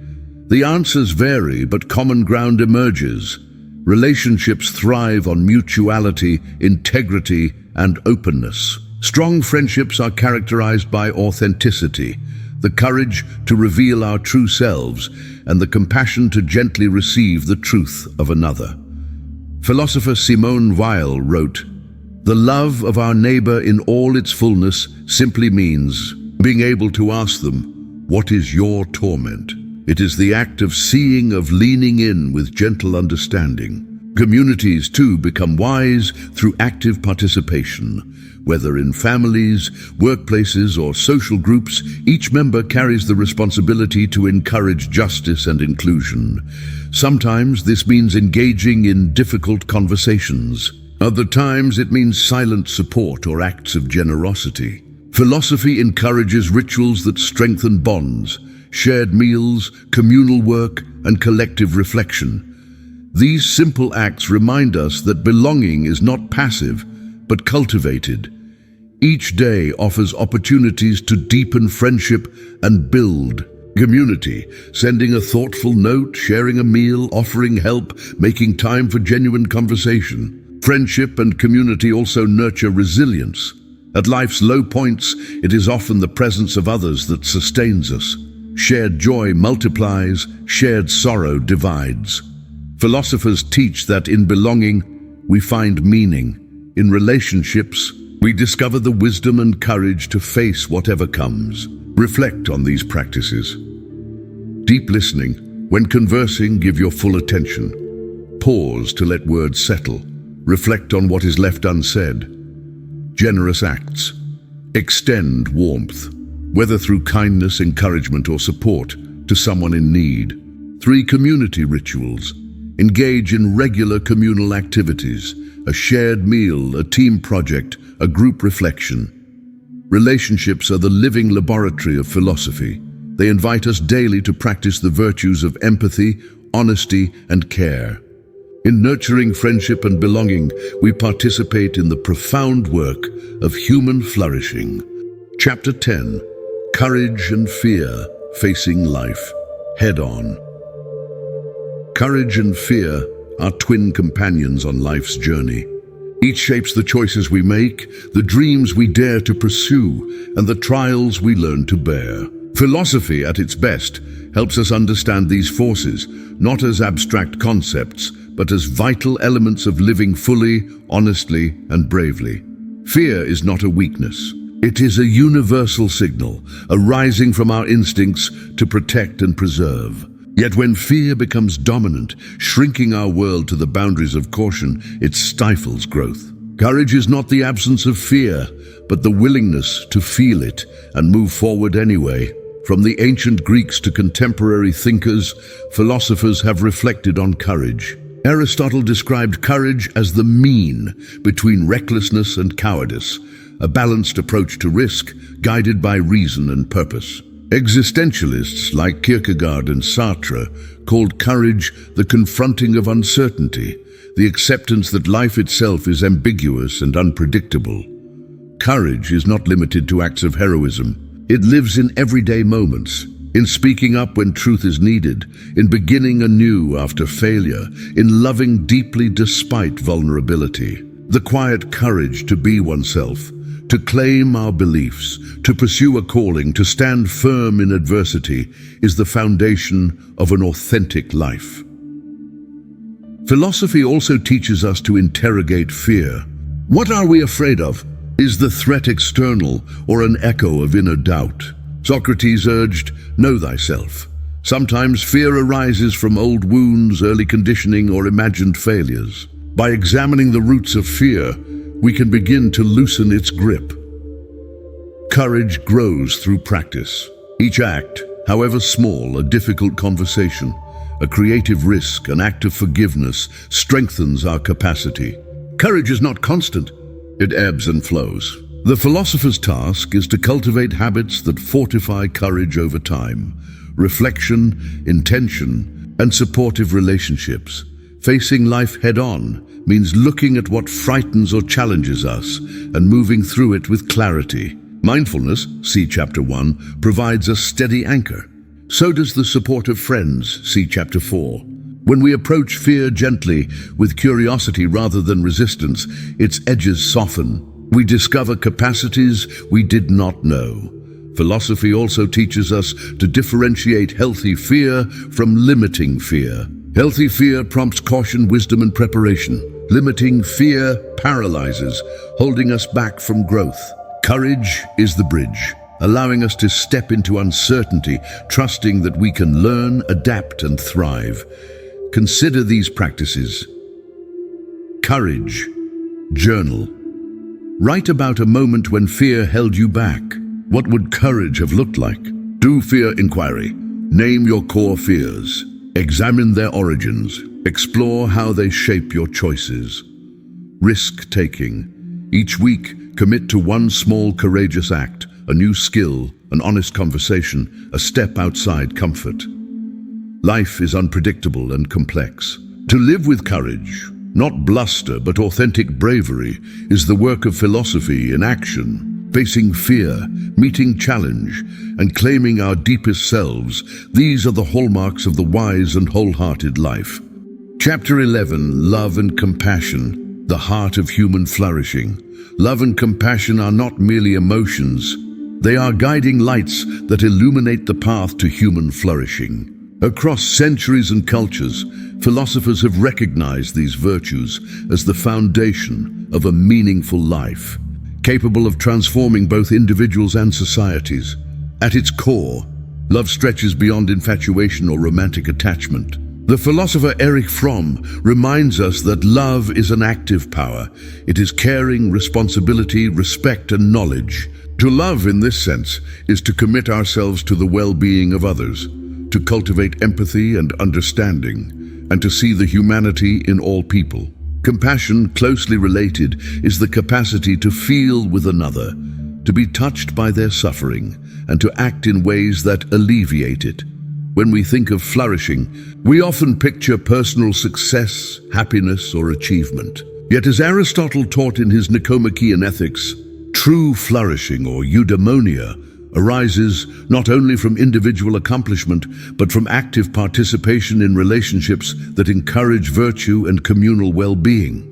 The answers vary, but common ground emerges. Relationships thrive on mutuality, integrity, and openness. Strong friendships are characterized by authenticity, the courage to reveal our true selves, and the compassion to gently receive the truth of another. Philosopher Simone Weil wrote, "The love of our neighbor in all its fullness simply means being able to ask them, 'What is your torment?' It is the act of seeing, of leaning in with gentle understanding." Communities, too, become wise through active participation. Whether in families, workplaces, or social groups, each member carries the responsibility to encourage justice and inclusion. Sometimes this means engaging in difficult conversations. Other times it means silent support or acts of generosity. Philosophy encourages rituals that strengthen bonds, shared meals, communal work, and collective reflection. These simple acts remind us that belonging is not passive, but cultivated. Each day offers opportunities to deepen friendship and build community, sending a thoughtful note, sharing a meal, offering help, making time for genuine conversation. Friendship and community also nurture resilience. At life's low points, it is often the presence of others that sustains us. Shared joy multiplies, shared sorrow divides. Philosophers teach that in belonging, we find meaning. In relationships, we discover the wisdom and courage to face whatever comes. Reflect on these practices. Deep listening. When conversing, give your full attention. Pause to let words settle. Reflect on what is left unsaid. Generous acts. Extend warmth, whether through kindness, encouragement, or support to someone in need. 3. Community rituals. Engage in regular communal activities, a shared meal, a team project, a group reflection. Relationships are the living laboratory of philosophy. They invite us daily to practice the virtues of empathy, honesty, and care. In nurturing friendship and belonging, we participate in the profound work of human flourishing. Chapter 10. Courage and Fear, Facing Life Head-On. Courage and fear are twin companions on life's journey. Each shapes the choices we make, the dreams we dare to pursue, and the trials we learn to bear. Philosophy, at its best, helps us understand these forces, not as abstract concepts, but as vital elements of living fully, honestly, and bravely. Fear is not a weakness. It is a universal signal, arising from our instincts to protect and preserve. Yet when fear becomes dominant, shrinking our world to the boundaries of caution, it stifles growth. Courage is not the absence of fear, but the willingness to feel it and move forward anyway. From the ancient Greeks to contemporary thinkers, philosophers have reflected on courage. Aristotle described courage as the mean between recklessness and cowardice, a balanced approach to risk, guided by reason and purpose. Existentialists like Kierkegaard and Sartre called courage the confronting of uncertainty, the acceptance that life itself is ambiguous and unpredictable. Courage is not limited to acts of heroism. It lives in everyday moments, in speaking up when truth is needed, in beginning anew after failure, in loving deeply despite vulnerability. The quiet courage to be oneself, to claim our beliefs, to pursue a calling, to stand firm in adversity, is the foundation of an authentic life. Philosophy also teaches us to interrogate fear. What are we afraid of? Is the threat external or an echo of inner doubt? Socrates urged, "Know thyself." Sometimes fear arises from old wounds, early conditioning, or imagined failures. By examining the roots of fear, we can begin to loosen its grip. Courage grows through practice. Each act, however small, a difficult conversation, a creative risk, an act of forgiveness, strengthens our capacity. Courage is not constant. It ebbs and flows. The philosopher's task is to cultivate habits that fortify courage over time. Reflection, intention, and supportive relationships. Facing life head-on means looking at what frightens or challenges us and moving through it with clarity. Mindfulness, see Chapter 1, provides a steady anchor. So does the support of friends, see Chapter 4. When we approach fear gently, with curiosity rather than resistance, its edges soften. We discover capacities we did not know. Philosophy also teaches us to differentiate healthy fear from limiting fear. Healthy fear prompts caution, wisdom, and preparation. Limiting fear paralyzes, holding us back from growth. Courage is the bridge, allowing us to step into uncertainty, trusting that we can learn, adapt, and thrive. Consider these practices. Courage. Journal. Write about a moment when fear held you back. What would courage have looked like? Do fear inquiry. Name your core fears. Examine their origins. Explore how they shape your choices. Risk-taking. Each week, commit to one small courageous act, a new skill, an honest conversation, a step outside comfort. Life is unpredictable and complex. To live with courage, not bluster but authentic bravery, is the work of philosophy in action. Facing fear, meeting challenge, and claiming our deepest selves, these are the hallmarks of the wise and wholehearted life. Chapter 11, Love and Compassion, the heart of human flourishing. Love and compassion are not merely emotions. They are guiding lights that illuminate the path to human flourishing. Across centuries and cultures, philosophers have recognized these virtues as the foundation of a meaningful life, capable of transforming both individuals and societies. At its core, love stretches beyond infatuation or romantic attachment. The philosopher Erich Fromm reminds us that love is an active power. It is caring, responsibility, respect, and knowledge. To love in this sense is to commit ourselves to the well-being of others, to cultivate empathy and understanding, and to see the humanity in all people. Compassion, closely related, is the capacity to feel with another, to be touched by their suffering, and to act in ways that alleviate it. When we think of flourishing, we often picture personal success, happiness, or achievement. Yet as Aristotle taught in his Nicomachean Ethics, true flourishing, or eudaimonia, arises not only from individual accomplishment, but from active participation in relationships that encourage virtue and communal well-being.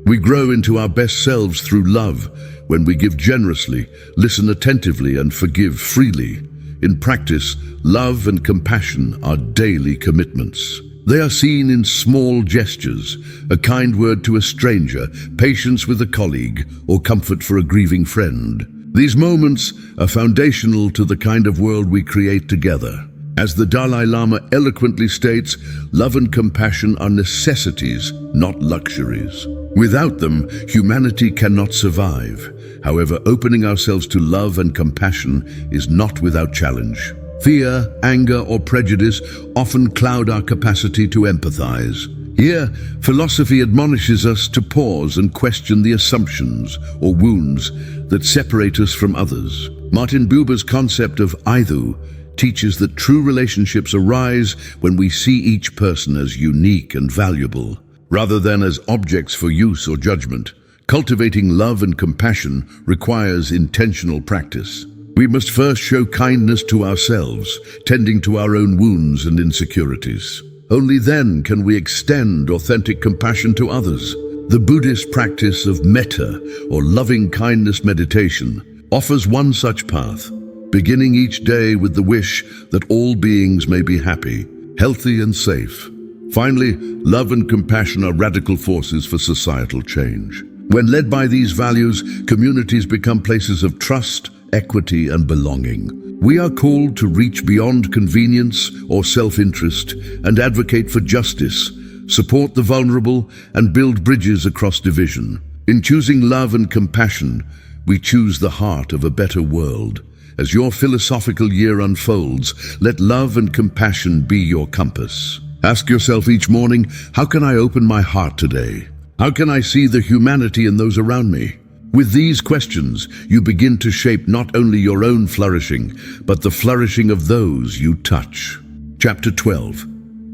We grow into our best selves through love when we give generously, listen attentively, and forgive freely. In practice, love and compassion are daily commitments. They are seen in small gestures, a kind word to a stranger, patience with a colleague, or comfort for a grieving friend. These moments are foundational to the kind of world we create together. As the Dalai Lama eloquently states, love and compassion are necessities, not luxuries. Without them, humanity cannot survive. However, opening ourselves to love and compassion is not without challenge. Fear, anger, or prejudice often cloud our capacity to empathize. Here, philosophy admonishes us to pause and question the assumptions or wounds that separate us from others. Martin Buber's concept of "Aidhu" teaches that true relationships arise when we see each person as unique and valuable, rather than as objects for use or judgment. Cultivating love and compassion requires intentional practice. We must first show kindness to ourselves, tending to our own wounds and insecurities. Only then can we extend authentic compassion to others. The Buddhist practice of metta, or loving-kindness meditation, offers one such path, beginning each day with the wish that all beings may be happy, healthy and safe. Finally, love and compassion are radical forces for societal change. When led by these values, communities become places of trust, equity and belonging. We are called to reach beyond convenience or self-interest and advocate for justice, support the vulnerable and build bridges across division. In choosing love and compassion, we choose the heart of a better world. As your philosophical year unfolds, let love and compassion be your compass. Ask yourself each morning, how can I open my heart today? How can I see the humanity in those around me? With these questions, you begin to shape not only your own flourishing, but the flourishing of those you touch. Chapter 12.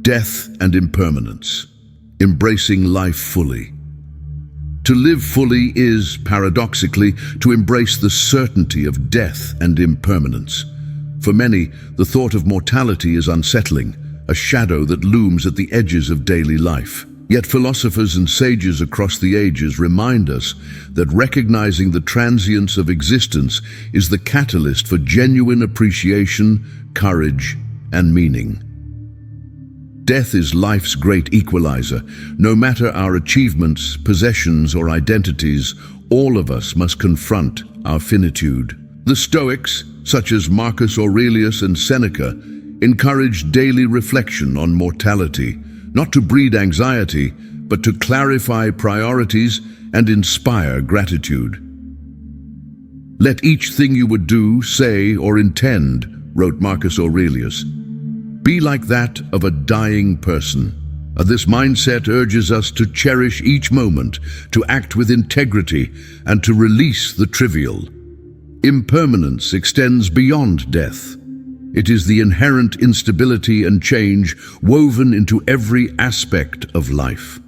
Death and Impermanence. Embracing life fully. To live fully is, paradoxically, to embrace the certainty of death and impermanence. For many, the thought of mortality is unsettling, a shadow that looms at the edges of daily life. Yet philosophers and sages across the ages remind us that recognizing the transience of existence is the catalyst for genuine appreciation, courage, and meaning. Death is life's great equalizer. No matter our achievements, possessions, or identities, all of us must confront our finitude. The Stoics, such as Marcus Aurelius and Seneca, encouraged daily reflection on mortality, not to breed anxiety, but to clarify priorities and inspire gratitude. Let each thing you would do, say, or intend, wrote Marcus Aurelius, be like that of a dying person. This mindset urges us to cherish each moment, to act with integrity, and to release the trivial. Impermanence extends beyond death. It is the inherent instability and change woven into every aspect of life.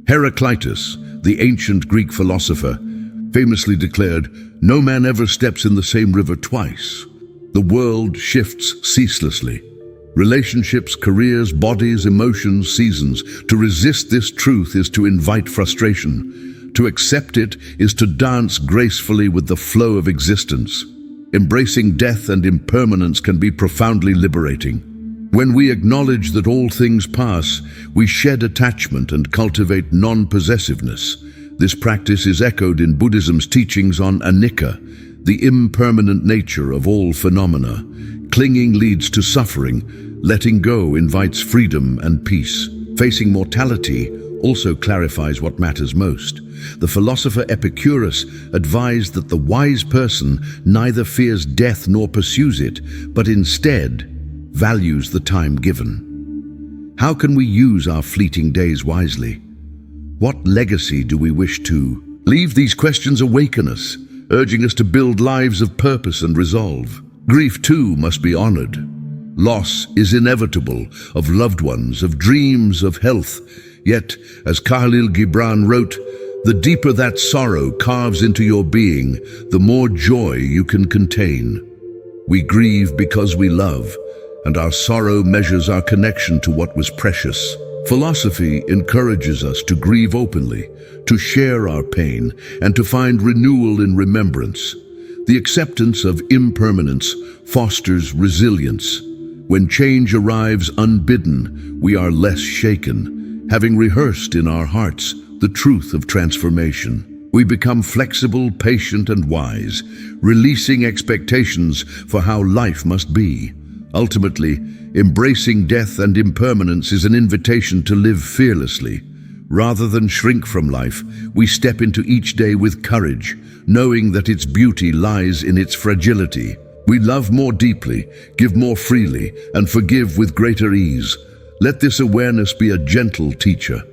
Heraclitus, the ancient Greek philosopher, famously declared, "No man ever steps in the same river twice." The world shifts ceaselessly. Relationships, careers, bodies, emotions, seasons. To resist this truth is to invite frustration. To accept it is to dance gracefully with the flow of existence. Embracing death and impermanence can be profoundly liberating. When we acknowledge that all things pass, we shed attachment and cultivate non-possessiveness. This practice is echoed in Buddhism's teachings on anicca, the impermanent nature of all phenomena. Clinging leads to suffering. Letting go invites freedom and peace. Facing mortality also clarifies what matters most. The philosopher Epicurus advised that the wise person neither fears death nor pursues it, but instead values the time given. How can we use our fleeting days wisely? What legacy do we wish to leave? These questions awaken us, urging us to build lives of purpose and resolve. Grief too must be honored. Loss is inevitable, of loved ones, of dreams, of health. Yet, as Khalil Gibran wrote, the deeper that sorrow carves into your being, the more joy you can contain. We grieve because we love, and our sorrow measures our connection to what was precious. Philosophy encourages us to grieve openly, to share our pain, and to find renewal in remembrance. The acceptance of impermanence fosters resilience. When change arrives unbidden, we are less shaken, having rehearsed in our hearts the truth of transformation. We become flexible, patient, and wise, releasing expectations for how life must be. Ultimately, embracing death and impermanence is an invitation to live fearlessly. Rather than shrink from life, we step into each day with courage, knowing that its beauty lies in its fragility. We love more deeply, give more freely, and forgive with greater ease. Let this awareness be a gentle teacher.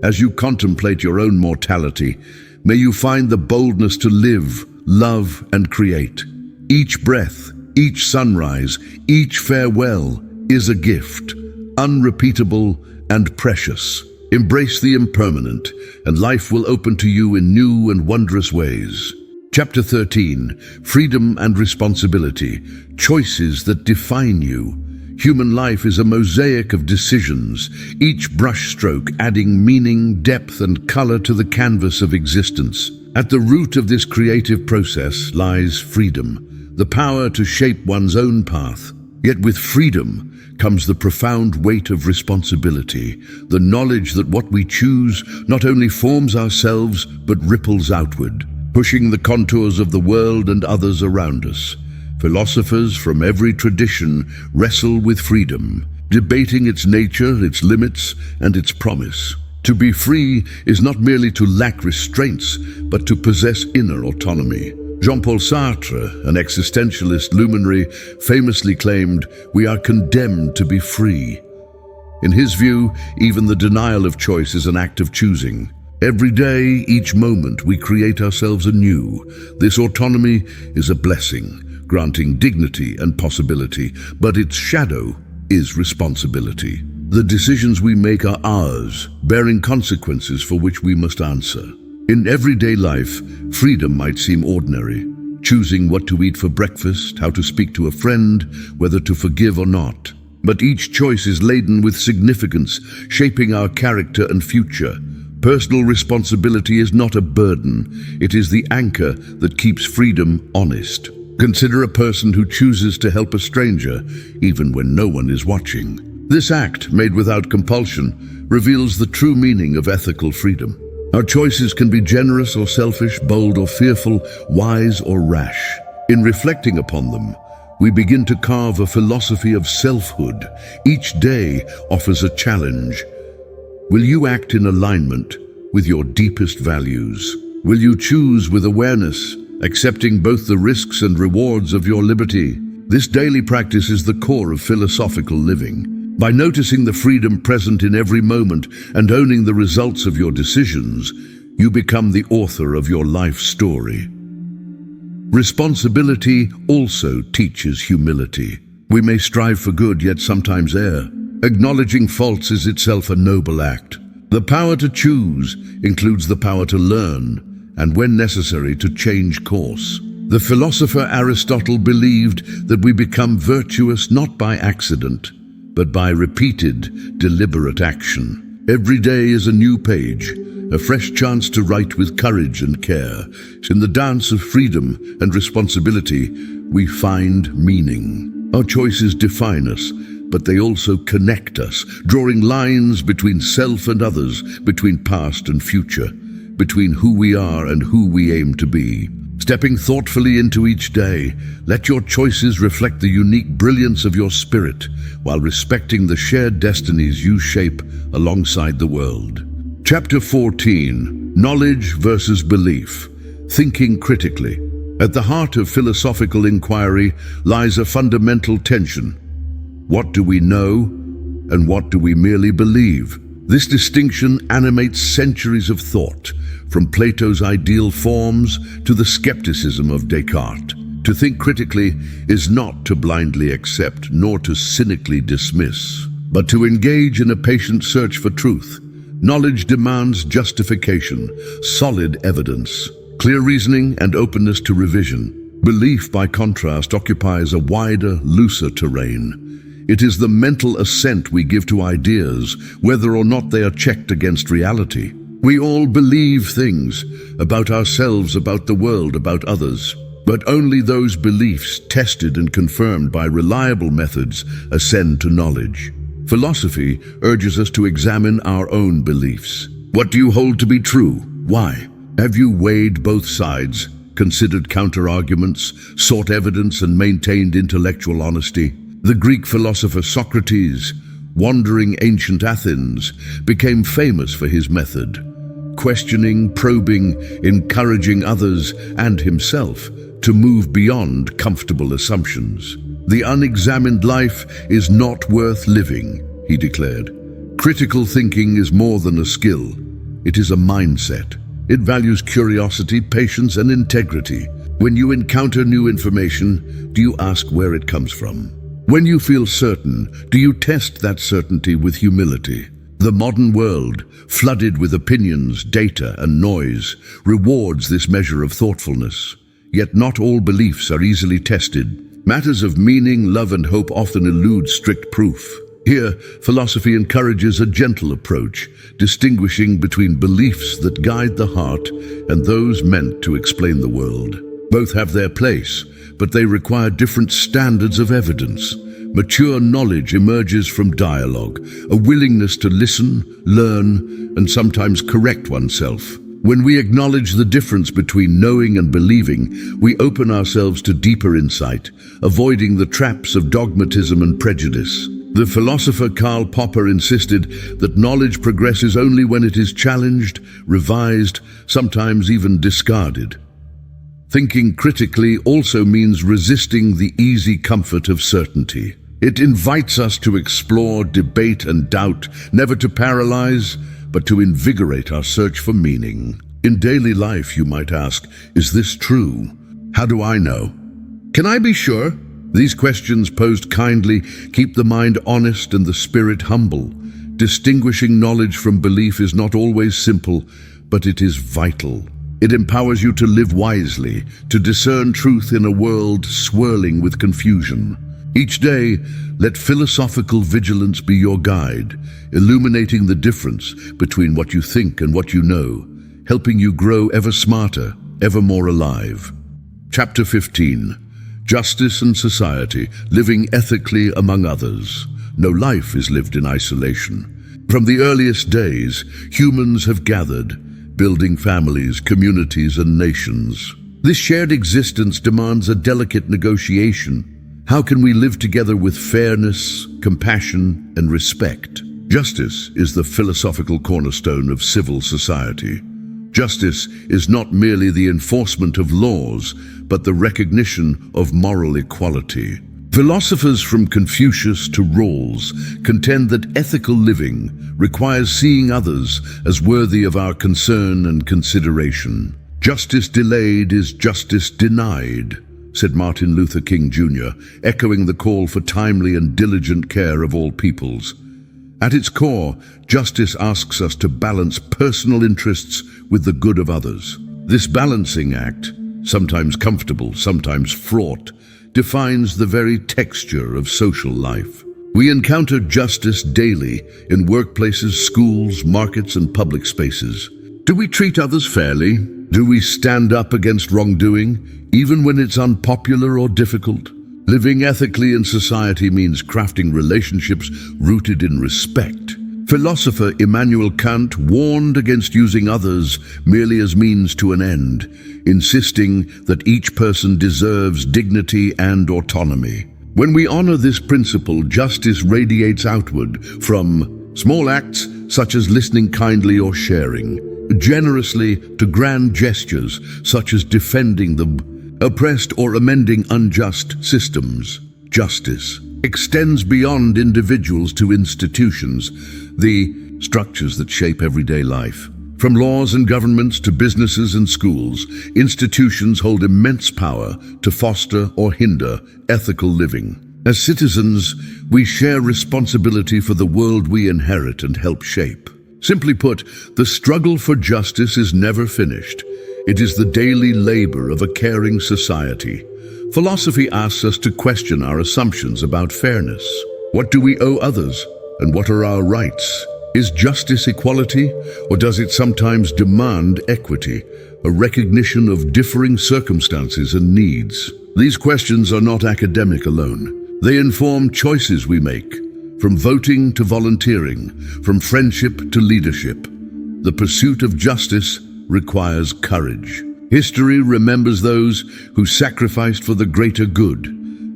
As you contemplate your own mortality, may you find the boldness to live, love, and create. Each breath, each sunrise, each farewell is a gift, unrepeatable and precious. Embrace the impermanent, and life will open to you in new and wondrous ways. Chapter 13. Freedom and Responsibility. Choices that define you. Human life is a mosaic of decisions, each brushstroke adding meaning, depth, and color to the canvas of existence. At the root of this creative process lies freedom, the power to shape one's own path. Yet with freedom comes the profound weight of responsibility, the knowledge that what we choose not only forms ourselves but ripples outward, pushing the contours of the world and others around us. Philosophers from every tradition wrestle with freedom, debating its nature, its limits, and its promise. To be free is not merely to lack restraints, but to possess inner autonomy. Jean-Paul Sartre, an existentialist luminary, famously claimed, "We are condemned to be free." In his view, even the denial of choice is an act of choosing. Every day, each moment, we create ourselves anew. This autonomy is a blessing, granting dignity and possibility, but its shadow is responsibility. The decisions we make are ours, bearing consequences for which we must answer. In everyday life, freedom might seem ordinary, choosing what to eat for breakfast, how to speak to a friend, whether to forgive or not. But each choice is laden with significance, shaping our character and future. Personal responsibility is not a burden, it is the anchor that keeps freedom honest. Consider a person who chooses to help a stranger, even when no one is watching. This act, made without compulsion, reveals the true meaning of ethical freedom. Our choices can be generous or selfish, bold or fearful, wise or rash. In reflecting upon them, we begin to carve a philosophy of selfhood. Each day offers a challenge. Will you act in alignment with your deepest values? Will you choose with awareness, accepting both the risks and rewards of your liberty? This daily practice is the core of philosophical living. By noticing the freedom present in every moment and owning the results of your decisions, you become the author of your life story. Responsibility also teaches humility. We may strive for good, yet sometimes err. Acknowledging faults is itself a noble act. The power to choose includes the power to learn, and when necessary, to change course. The philosopher Aristotle believed that we become virtuous not by accident, but by repeated, deliberate action. Every day is a new page, a fresh chance to write with courage and care. In the dance of freedom and responsibility, we find meaning. Our choices define us, but they also connect us, drawing lines between self and others, between past and future, between who we are and who we aim to be. Stepping thoughtfully into each day, let your choices reflect the unique brilliance of your spirit, while respecting the shared destinies you shape alongside the world. Chapter 14, Knowledge versus Belief, Thinking Critically. At the heart of philosophical inquiry lies a fundamental tension. What do we know, and what do we merely believe? This distinction animates centuries of thought, from Plato's ideal forms to the skepticism of Descartes. To think critically is not to blindly accept, nor to cynically dismiss, but to engage in a patient search for truth. Knowledge demands justification, solid evidence, clear reasoning, and openness to revision. Belief, by contrast, occupies a wider, looser terrain. It is the mental assent we give to ideas, whether or not they are checked against reality. We all believe things about ourselves, about the world, about others. But only those beliefs, tested and confirmed by reliable methods, ascend to knowledge. Philosophy urges us to examine our own beliefs. What do you hold to be true? Why? Have you weighed both sides, considered counter-arguments, sought evidence, and maintained intellectual honesty? The Greek philosopher Socrates, wandering ancient Athens, became famous for his method. Questioning, probing, encouraging others and himself to move beyond comfortable assumptions. The unexamined life is not worth living, he declared. Critical thinking is more than a skill. It is a mindset. It values curiosity, patience, and integrity. When you encounter new information, do you ask where it comes from? When you feel certain, do you test that certainty with humility? The modern world, flooded with opinions, data, and noise, rewards this measure of thoughtfulness. Yet not all beliefs are easily tested. Matters of meaning, love, and hope often elude strict proof. Here, philosophy encourages a gentle approach, distinguishing between beliefs that guide the heart and those meant to explain the world. Both have their place, but they require different standards of evidence. Mature knowledge emerges from dialogue, a willingness to listen, learn, and sometimes correct oneself. When we acknowledge the difference between knowing and believing, we open ourselves to deeper insight, avoiding the traps of dogmatism and prejudice. The philosopher Karl Popper insisted that knowledge progresses only when it is challenged, revised, sometimes even discarded. Thinking critically also means resisting the easy comfort of certainty. It invites us to explore, debate, and doubt, never to paralyze, but to invigorate our search for meaning. In daily life, you might ask, is this true? How do I know? Can I be sure? These questions posed kindly keep the mind honest and the spirit humble. Distinguishing knowledge from belief is not always simple, but it is vital. It empowers you to live wisely, to discern truth in a world swirling with confusion. Each day, let philosophical vigilance be your guide, illuminating the difference between what you think and what you know, helping you grow ever smarter, ever more alive. Chapter 15. Justice and Society, Living Ethically Among Others. No life is lived in isolation. From the earliest days, humans have gathered, building families, communities, and nations. This shared existence demands a delicate negotiation. How can we live together with fairness, compassion, and respect? Justice is the philosophical cornerstone of civil society. Justice is not merely the enforcement of laws, but the recognition of moral equality. Philosophers from Confucius to Rawls contend that ethical living requires seeing others as worthy of our concern and consideration. Justice delayed is justice denied, said Martin Luther King Jr., echoing the call for timely and diligent care of all peoples. At its core, justice asks us to balance personal interests with the good of others. This balancing act, sometimes comfortable, sometimes fraught, defines the very texture of social life. We encounter justice daily in workplaces, schools, markets, and public spaces. Do we treat others fairly? Do we stand up against wrongdoing, even when it's unpopular or difficult? Living ethically in society means crafting relationships rooted in respect. Philosopher Immanuel Kant warned against using others merely as means to an end, insisting that each person deserves dignity and autonomy. When we honor this principle, justice radiates outward from small acts such as listening kindly or sharing, generously to grand gestures such as defending the oppressed or amending unjust systems. Justice extends beyond individuals to institutions, the structures that shape everyday life. From laws and governments to businesses and schools, institutions hold immense power to foster or hinder ethical living. As citizens, we share responsibility for the world we inherit and help shape. Simply put, the struggle for justice is never finished. It is the daily labor of a caring society. Philosophy asks us to question our assumptions about fairness. What do we owe others, and what are our rights? Is justice equality, or does it sometimes demand equity, a recognition of differing circumstances and needs? These questions are not academic alone. They inform choices we make, from voting to volunteering, from friendship to leadership. The pursuit of justice requires courage. History remembers those who sacrificed for the greater good,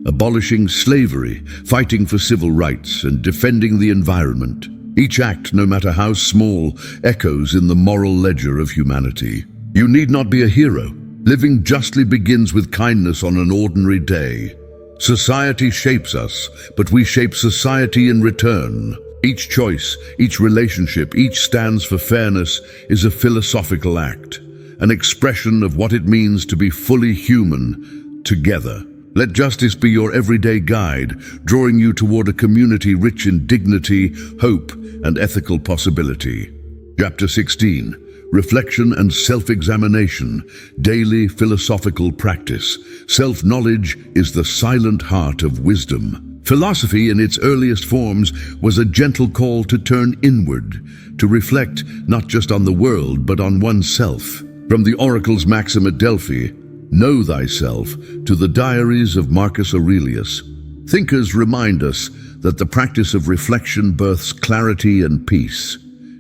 abolishing slavery, fighting for civil rights, and defending the environment. Each act, no matter how small, echoes in the moral ledger of humanity. You need not be a hero. Living justly begins with kindness on an ordinary day. Society shapes us, but we shape society in return. Each choice, each relationship, each stands for fairness is a philosophical act, an expression of what it means to be fully human together. Let justice be your everyday guide, drawing you toward a community rich in dignity, hope, and ethical possibility. Chapter 16. reflection and self-examination, daily philosophical practice. Self-knowledge is the silent heart of wisdom. Philosophy in its earliest forms was a gentle call to turn inward, to reflect not just on the world but on oneself. From the oracle's maxim at Delphi, "Know thyself," to the diaries of Marcus Aurelius, thinkers remind us that the practice of reflection births clarity and peace.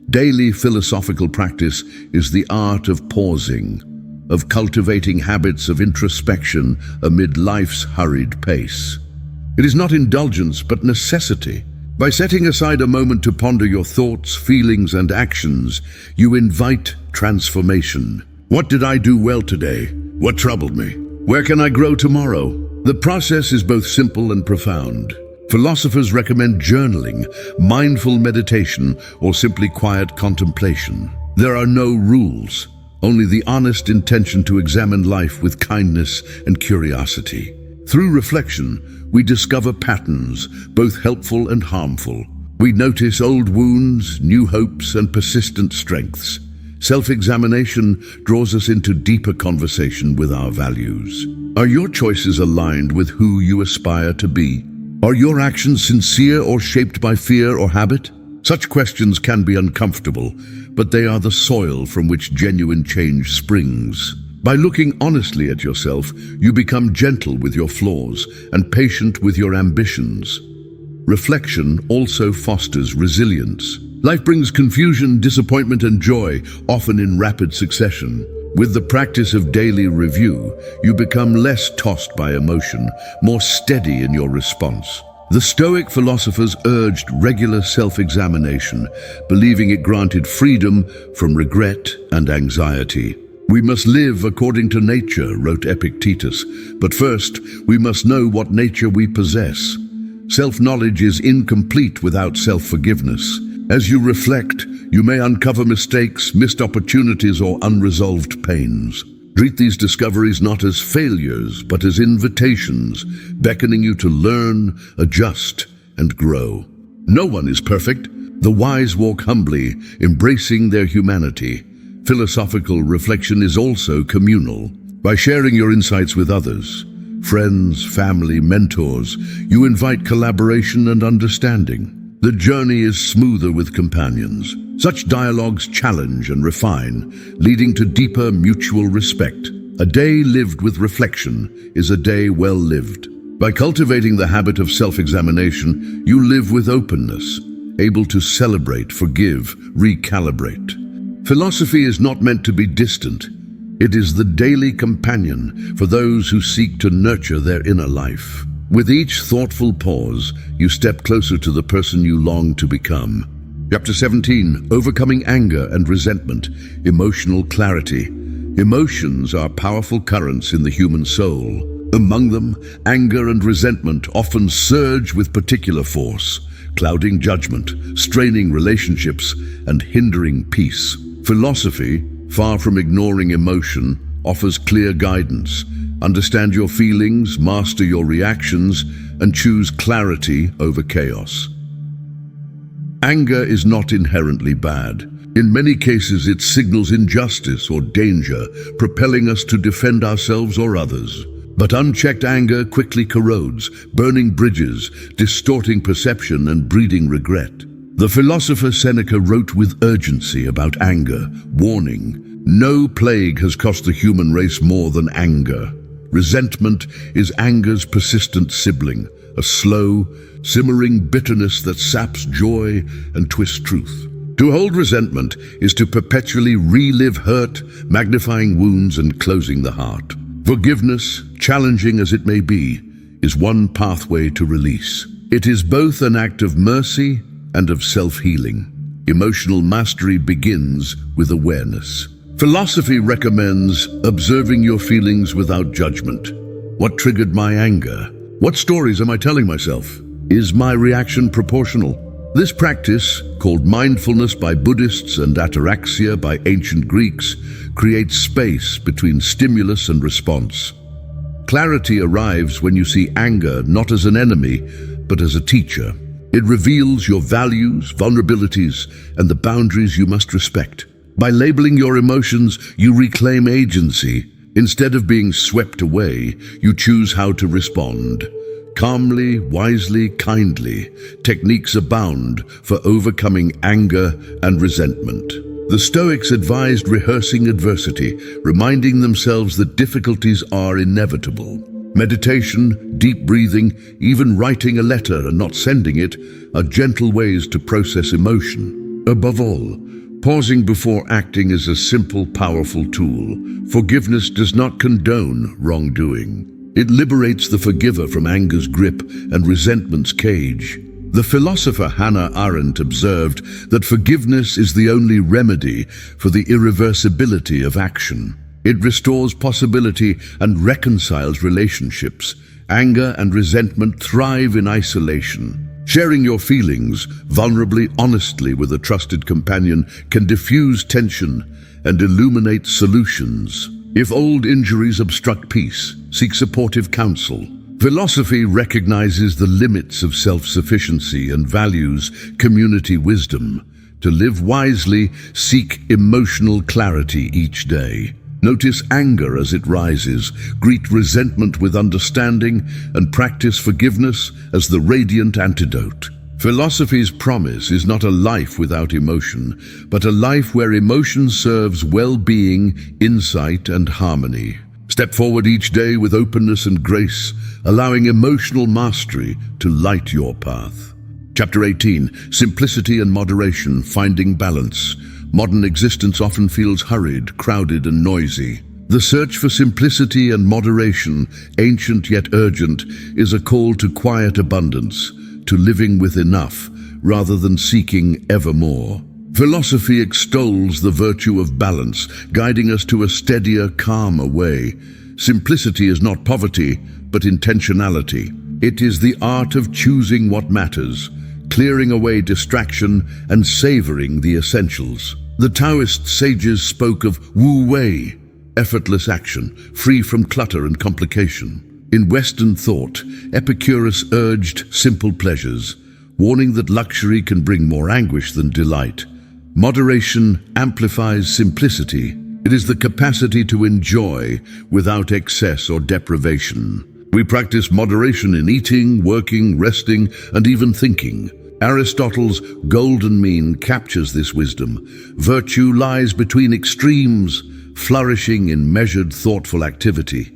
Daily philosophical practice is the art of pausing, of cultivating habits of introspection amid life's hurried pace. It is not indulgence, but necessity. By setting aside a moment to ponder your thoughts, feelings, and actions, you invite transformation. What did I do well today? What troubled me? Where can I grow tomorrow? The process is both simple and profound. Philosophers recommend journaling, mindful meditation, or simply quiet contemplation. There are no rules, only the honest intention to examine life with kindness and curiosity. Through reflection, we discover patterns, both helpful and harmful. We notice old wounds, new hopes, and persistent strengths. Self-examination draws us into deeper conversation with our values. Are your choices aligned with who you aspire to be? Are your actions sincere or shaped by fear or habit? Such questions can be uncomfortable, but they are the soil from which genuine change springs. By looking honestly at yourself, you become gentle with your flaws and patient with your ambitions. Reflection also fosters resilience. Life brings confusion, disappointment, and joy, often in rapid succession. With the practice of daily review, you become less tossed by emotion, more steady in your response. The Stoic philosophers urged regular self-examination, believing it granted freedom from regret and anxiety. "We must live according to nature," wrote Epictetus, "but first we must know what nature we possess." Self-knowledge is incomplete without self-forgiveness. As you reflect, you may uncover mistakes, missed opportunities, or unresolved pains. Treat these discoveries not as failures, but as invitations, beckoning you to learn, adjust, and grow. No one is perfect. The wise walk humbly, embracing their humanity. Philosophical reflection is also communal. By sharing your insights with others, friends, family, mentors, you invite collaboration and understanding. The journey is smoother with companions. Such dialogues challenge and refine, leading to deeper mutual respect. A day lived with reflection is a day well lived. By cultivating the habit of self-examination, you live with openness, able to celebrate, forgive, recalibrate. Philosophy is not meant to be distant. It is the daily companion for those who seek to nurture their inner life. With each thoughtful pause, you step closer to the person you long to become. Chapter 17, Overcoming Anger and Resentment, Emotional Clarity. Emotions are powerful currents in the human soul. Among them, anger and resentment often surge with particular force, clouding judgment, straining relationships, and hindering peace. Philosophy, far from ignoring emotion, offers clear guidance. Understand your feelings, master your reactions, and choose clarity over chaos. Anger is not inherently bad. In many cases, it signals injustice or danger, propelling us to defend ourselves or others. But unchecked anger quickly corrodes, burning bridges, distorting perception, and breeding regret. The philosopher Seneca wrote with urgency about anger, warning, "No plague has cost the human race more than anger." Resentment is anger's persistent sibling, a slow, simmering bitterness that saps joy and twists truth. To hold resentment is to perpetually relive hurt, magnifying wounds and closing the heart. Forgiveness, challenging as it may be, is one pathway to release. It is both an act of mercy and of self-healing. Emotional mastery begins with awareness. Philosophy recommends observing your feelings without judgment. What triggered my anger? What stories am I telling myself? Is my reaction proportional? This practice, called mindfulness by Buddhists and ataraxia by ancient Greeks, creates space between stimulus and response. Clarity arrives when you see anger not as an enemy, but as a teacher. It reveals your values, vulnerabilities, and the boundaries you must respect. By labeling your emotions, you reclaim agency. Instead of being swept away, you choose how to respond. Calmly, wisely, kindly, techniques abound for overcoming anger and resentment. The Stoics advised rehearsing adversity, reminding themselves that difficulties are inevitable. Meditation, deep breathing, even writing a letter and not sending it are gentle ways to process emotion. Above all, pausing before acting is a simple, powerful tool. Forgiveness does not condone wrongdoing. It liberates the forgiver from anger's grip and resentment's cage. The philosopher Hannah Arendt observed that forgiveness is the only remedy for the irreversibility of action. It restores possibility and reconciles relationships. Anger and resentment thrive in isolation. Sharing your feelings vulnerably, honestly with a trusted companion can diffuse tension and illuminate solutions. If old injuries obstruct peace, seek supportive counsel. Philosophy recognizes the limits of self-sufficiency and values community wisdom. To live wisely, seek emotional clarity each day. Notice anger as it rises, greet resentment with understanding, and practice forgiveness as the radiant antidote. Philosophy's promise is not a life without emotion, but a life where emotion serves well-being, insight, and harmony. Step forward each day with openness and grace, allowing emotional mastery to light your path. Chapter 18, Simplicity and Moderation, Finding Balance. Modern existence often feels hurried, crowded, and noisy. The search for simplicity and moderation, ancient yet urgent, is a call to quiet abundance, to living with enough, rather than seeking ever more. Philosophy extols the virtue of balance, guiding us to a steadier, calmer way. Simplicity is not poverty, but intentionality. It is the art of choosing what matters, clearing away distraction and savoring the essentials. The Taoist sages spoke of Wu Wei, effortless action, free from clutter and complication. In Western thought, Epicurus urged simple pleasures, warning that luxury can bring more anguish than delight. Moderation amplifies simplicity. It is the capacity to enjoy without excess or deprivation. We practice moderation in eating, working, resting, and even thinking. Aristotle's golden mean captures this wisdom. Virtue lies between extremes, flourishing in measured, thoughtful activity.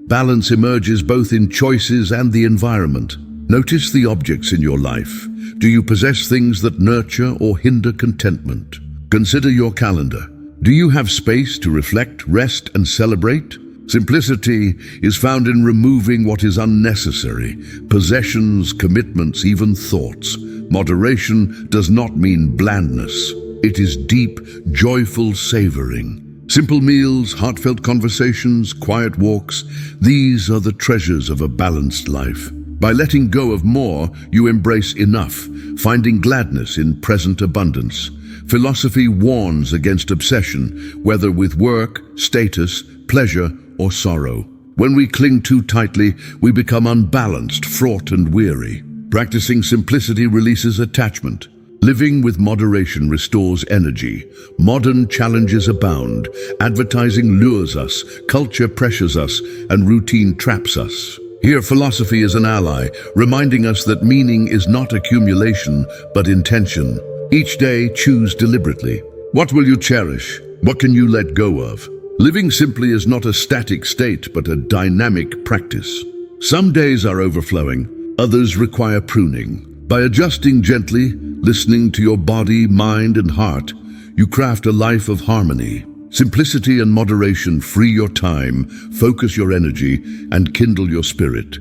Balance emerges both in choices and the environment. Notice the objects in your life. Do you possess things that nurture or hinder contentment? Consider your calendar. Do you have space to reflect, rest, and celebrate? Simplicity is found in removing what is unnecessary, possessions, commitments, even thoughts. Moderation does not mean blandness. It is deep, joyful savoring. Simple meals, heartfelt conversations, quiet walks, these are the treasures of a balanced life. By letting go of more, you embrace enough, finding gladness in present abundance. Philosophy warns against obsession, whether with work, status, pleasure, or sorrow. When we cling too tightly, we become unbalanced, fraught, and weary. Practicing simplicity releases attachment. Living with moderation restores energy. Modern challenges abound. Advertising lures us, culture pressures us, and routine traps us. Here, philosophy is an ally, reminding us that meaning is not accumulation, but intention. Each day, choose deliberately. What will you cherish? What can you let go of? Living simply is not a static state, but a dynamic practice. Some days are overflowing, others require pruning. By adjusting gently, listening to your body, mind, and heart, you craft a life of harmony. Simplicity and moderation free your time, focus your energy, and kindle your spirit.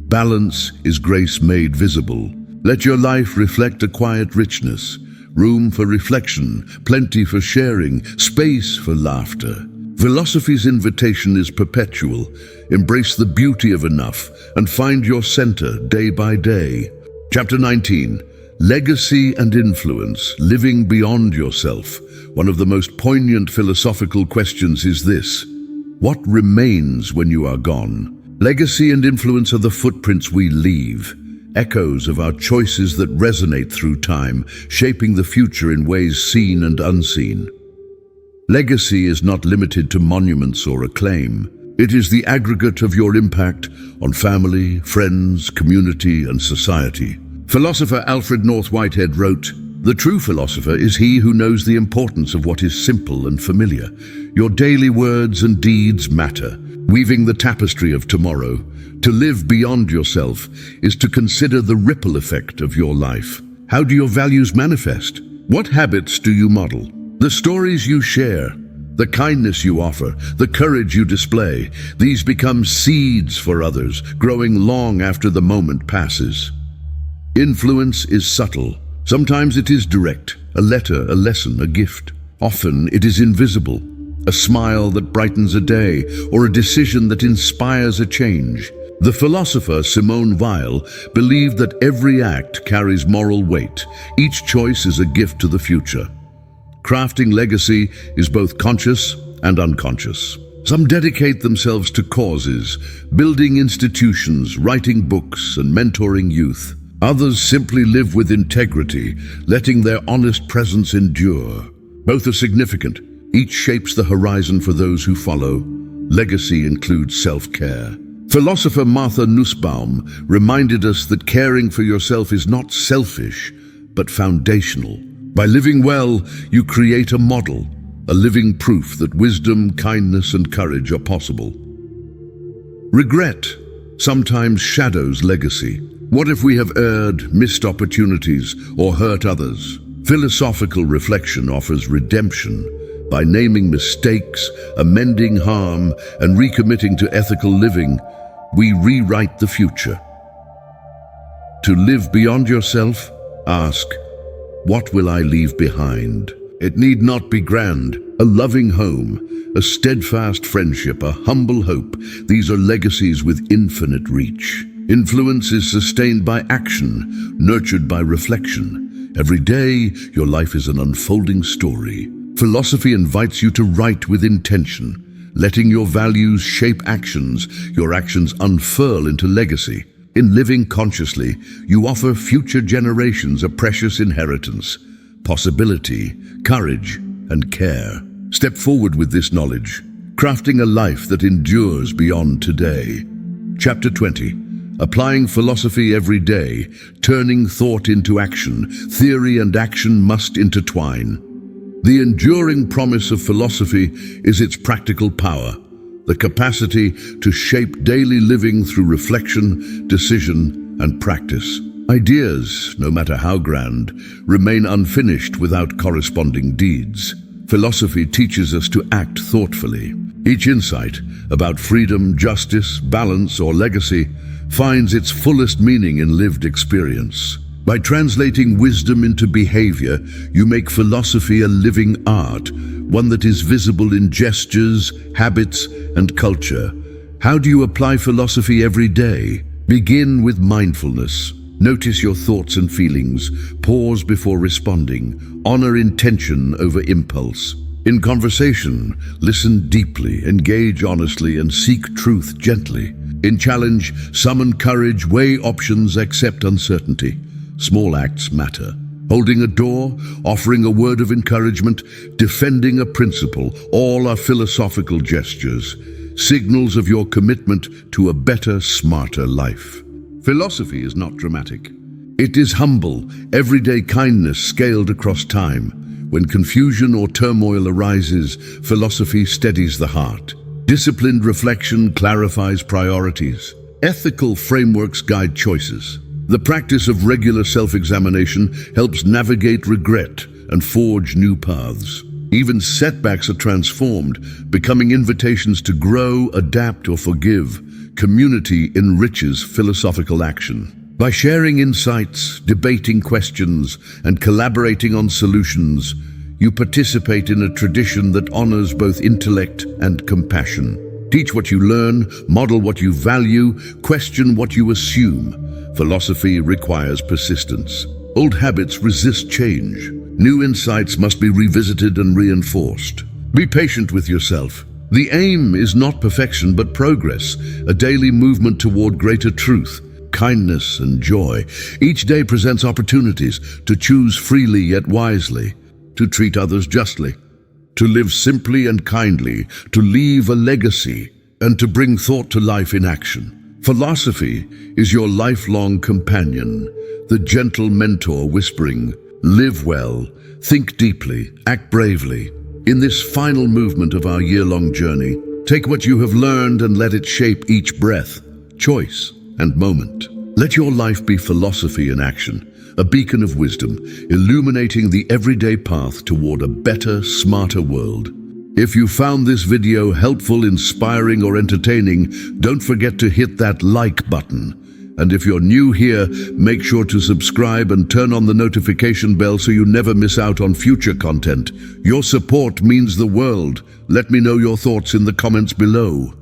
Balance is grace made visible. Let your life reflect a quiet richness, room for reflection, plenty for sharing, space for laughter. Philosophy's invitation is perpetual. Embrace the beauty of enough and find your center day by day. Chapter 19, Legacy and Influence, Living Beyond Yourself. One of the most poignant philosophical questions is this: what remains when you are gone? Legacy and influence are the footprints we leave, echoes of our choices that resonate through time, shaping the future in ways seen and unseen. Legacy is not limited to monuments or acclaim. It is the aggregate of your impact on family, friends, community, and society. Philosopher Alfred North Whitehead wrote, "The true philosopher is he who knows the importance of what is simple and familiar. Your daily words and deeds matter, weaving the tapestry of tomorrow. To live beyond yourself is to consider the ripple effect of your life. How do your values manifest? What habits do you model? The stories you share, the kindness you offer, the courage you display, these become seeds for others, growing long after the moment passes. Influence is subtle. Sometimes it is direct, a letter, a lesson, a gift. Often it is invisible, a smile that brightens a day, or a decision that inspires a change. The philosopher Simone Weil believed that every act carries moral weight. Each choice is a gift to the future. Crafting legacy is both conscious and unconscious. Some dedicate themselves to causes, building institutions, writing books, and mentoring youth. Others simply live with integrity, letting their honest presence endure. Both are significant. Each shapes the horizon for those who follow. Legacy includes self-care. Philosopher Martha Nussbaum reminded us that caring for yourself is not selfish, but foundational. By living well, you create a model, a living proof that wisdom, kindness, and courage are possible. Regret sometimes shadows legacy. What if we have erred, missed opportunities, or hurt others? Philosophical reflection offers redemption. By naming mistakes, amending harm, and recommitting to ethical living, we rewrite the future. To live beyond yourself, ask, what will I leave behind? It need not be grand. A loving home, a steadfast friendship, a humble hope. These are legacies with infinite reach. Influence is sustained by action, nurtured by reflection. Every day, your life is an unfolding story. Philosophy invites you to write with intention, letting your values shape actions, your actions unfurl into legacy. In living consciously, you offer future generations a precious inheritance, possibility, courage, and care. Step forward with this knowledge, crafting a life that endures beyond today. Chapter 20. Applying philosophy every day, turning thought into action. Theory and action must intertwine. The enduring promise of philosophy is its practical power, the capacity to shape daily living through reflection, decision, and practice. Ideas, no matter how grand, remain unfinished without corresponding deeds. Philosophy teaches us to act thoughtfully. Each insight about freedom, justice, balance, or legacy finds its fullest meaning in lived experience. By translating wisdom into behavior, you make philosophy a living art, one that is visible in gestures, habits, and culture. How do you apply philosophy every day? Begin with mindfulness. Notice your thoughts and feelings. Pause before responding. Honor intention over impulse. In conversation, listen deeply, engage honestly, and seek truth gently. In challenge, summon courage, weigh options, accept uncertainty. Small acts matter. Holding a door, offering a word of encouragement, defending a principle, all are philosophical gestures, signals of your commitment to a better, smarter life. Philosophy is not dramatic. It is humble, everyday kindness scaled across time. When confusion or turmoil arises, philosophy steadies the heart. Disciplined reflection clarifies priorities. Ethical frameworks guide choices. The practice of regular self-examination helps navigate regret and forge new paths. Even setbacks are transformed, becoming invitations to grow, adapt, or forgive. Community enriches philosophical action. By sharing insights, debating questions, and collaborating on solutions, you participate in a tradition that honors both intellect and compassion. Teach what you learn, model what you value, question what you assume. Philosophy requires persistence. Old habits resist change. New insights must be revisited and reinforced. Be patient with yourself. The aim is not perfection but progress, a daily movement toward greater truth, kindness, and joy. Each day presents opportunities to choose freely yet wisely, to treat others justly, to live simply and kindly, to leave a legacy, and to bring thought to life in action. Philosophy is your lifelong companion, the gentle mentor whispering, "Live well, think deeply, act bravely." In this final movement of our year-long journey, take what you have learned and let it shape each breath, choice, and moment. Let your life be philosophy in action, a beacon of wisdom, illuminating the everyday path toward a better, smarter world. If you found this video helpful, inspiring, or entertaining, don't forget to hit that like button. And if you're new here, make sure to subscribe and turn on the notification bell so you never miss out on future content. Your support means the world. Let me know your thoughts in the comments below.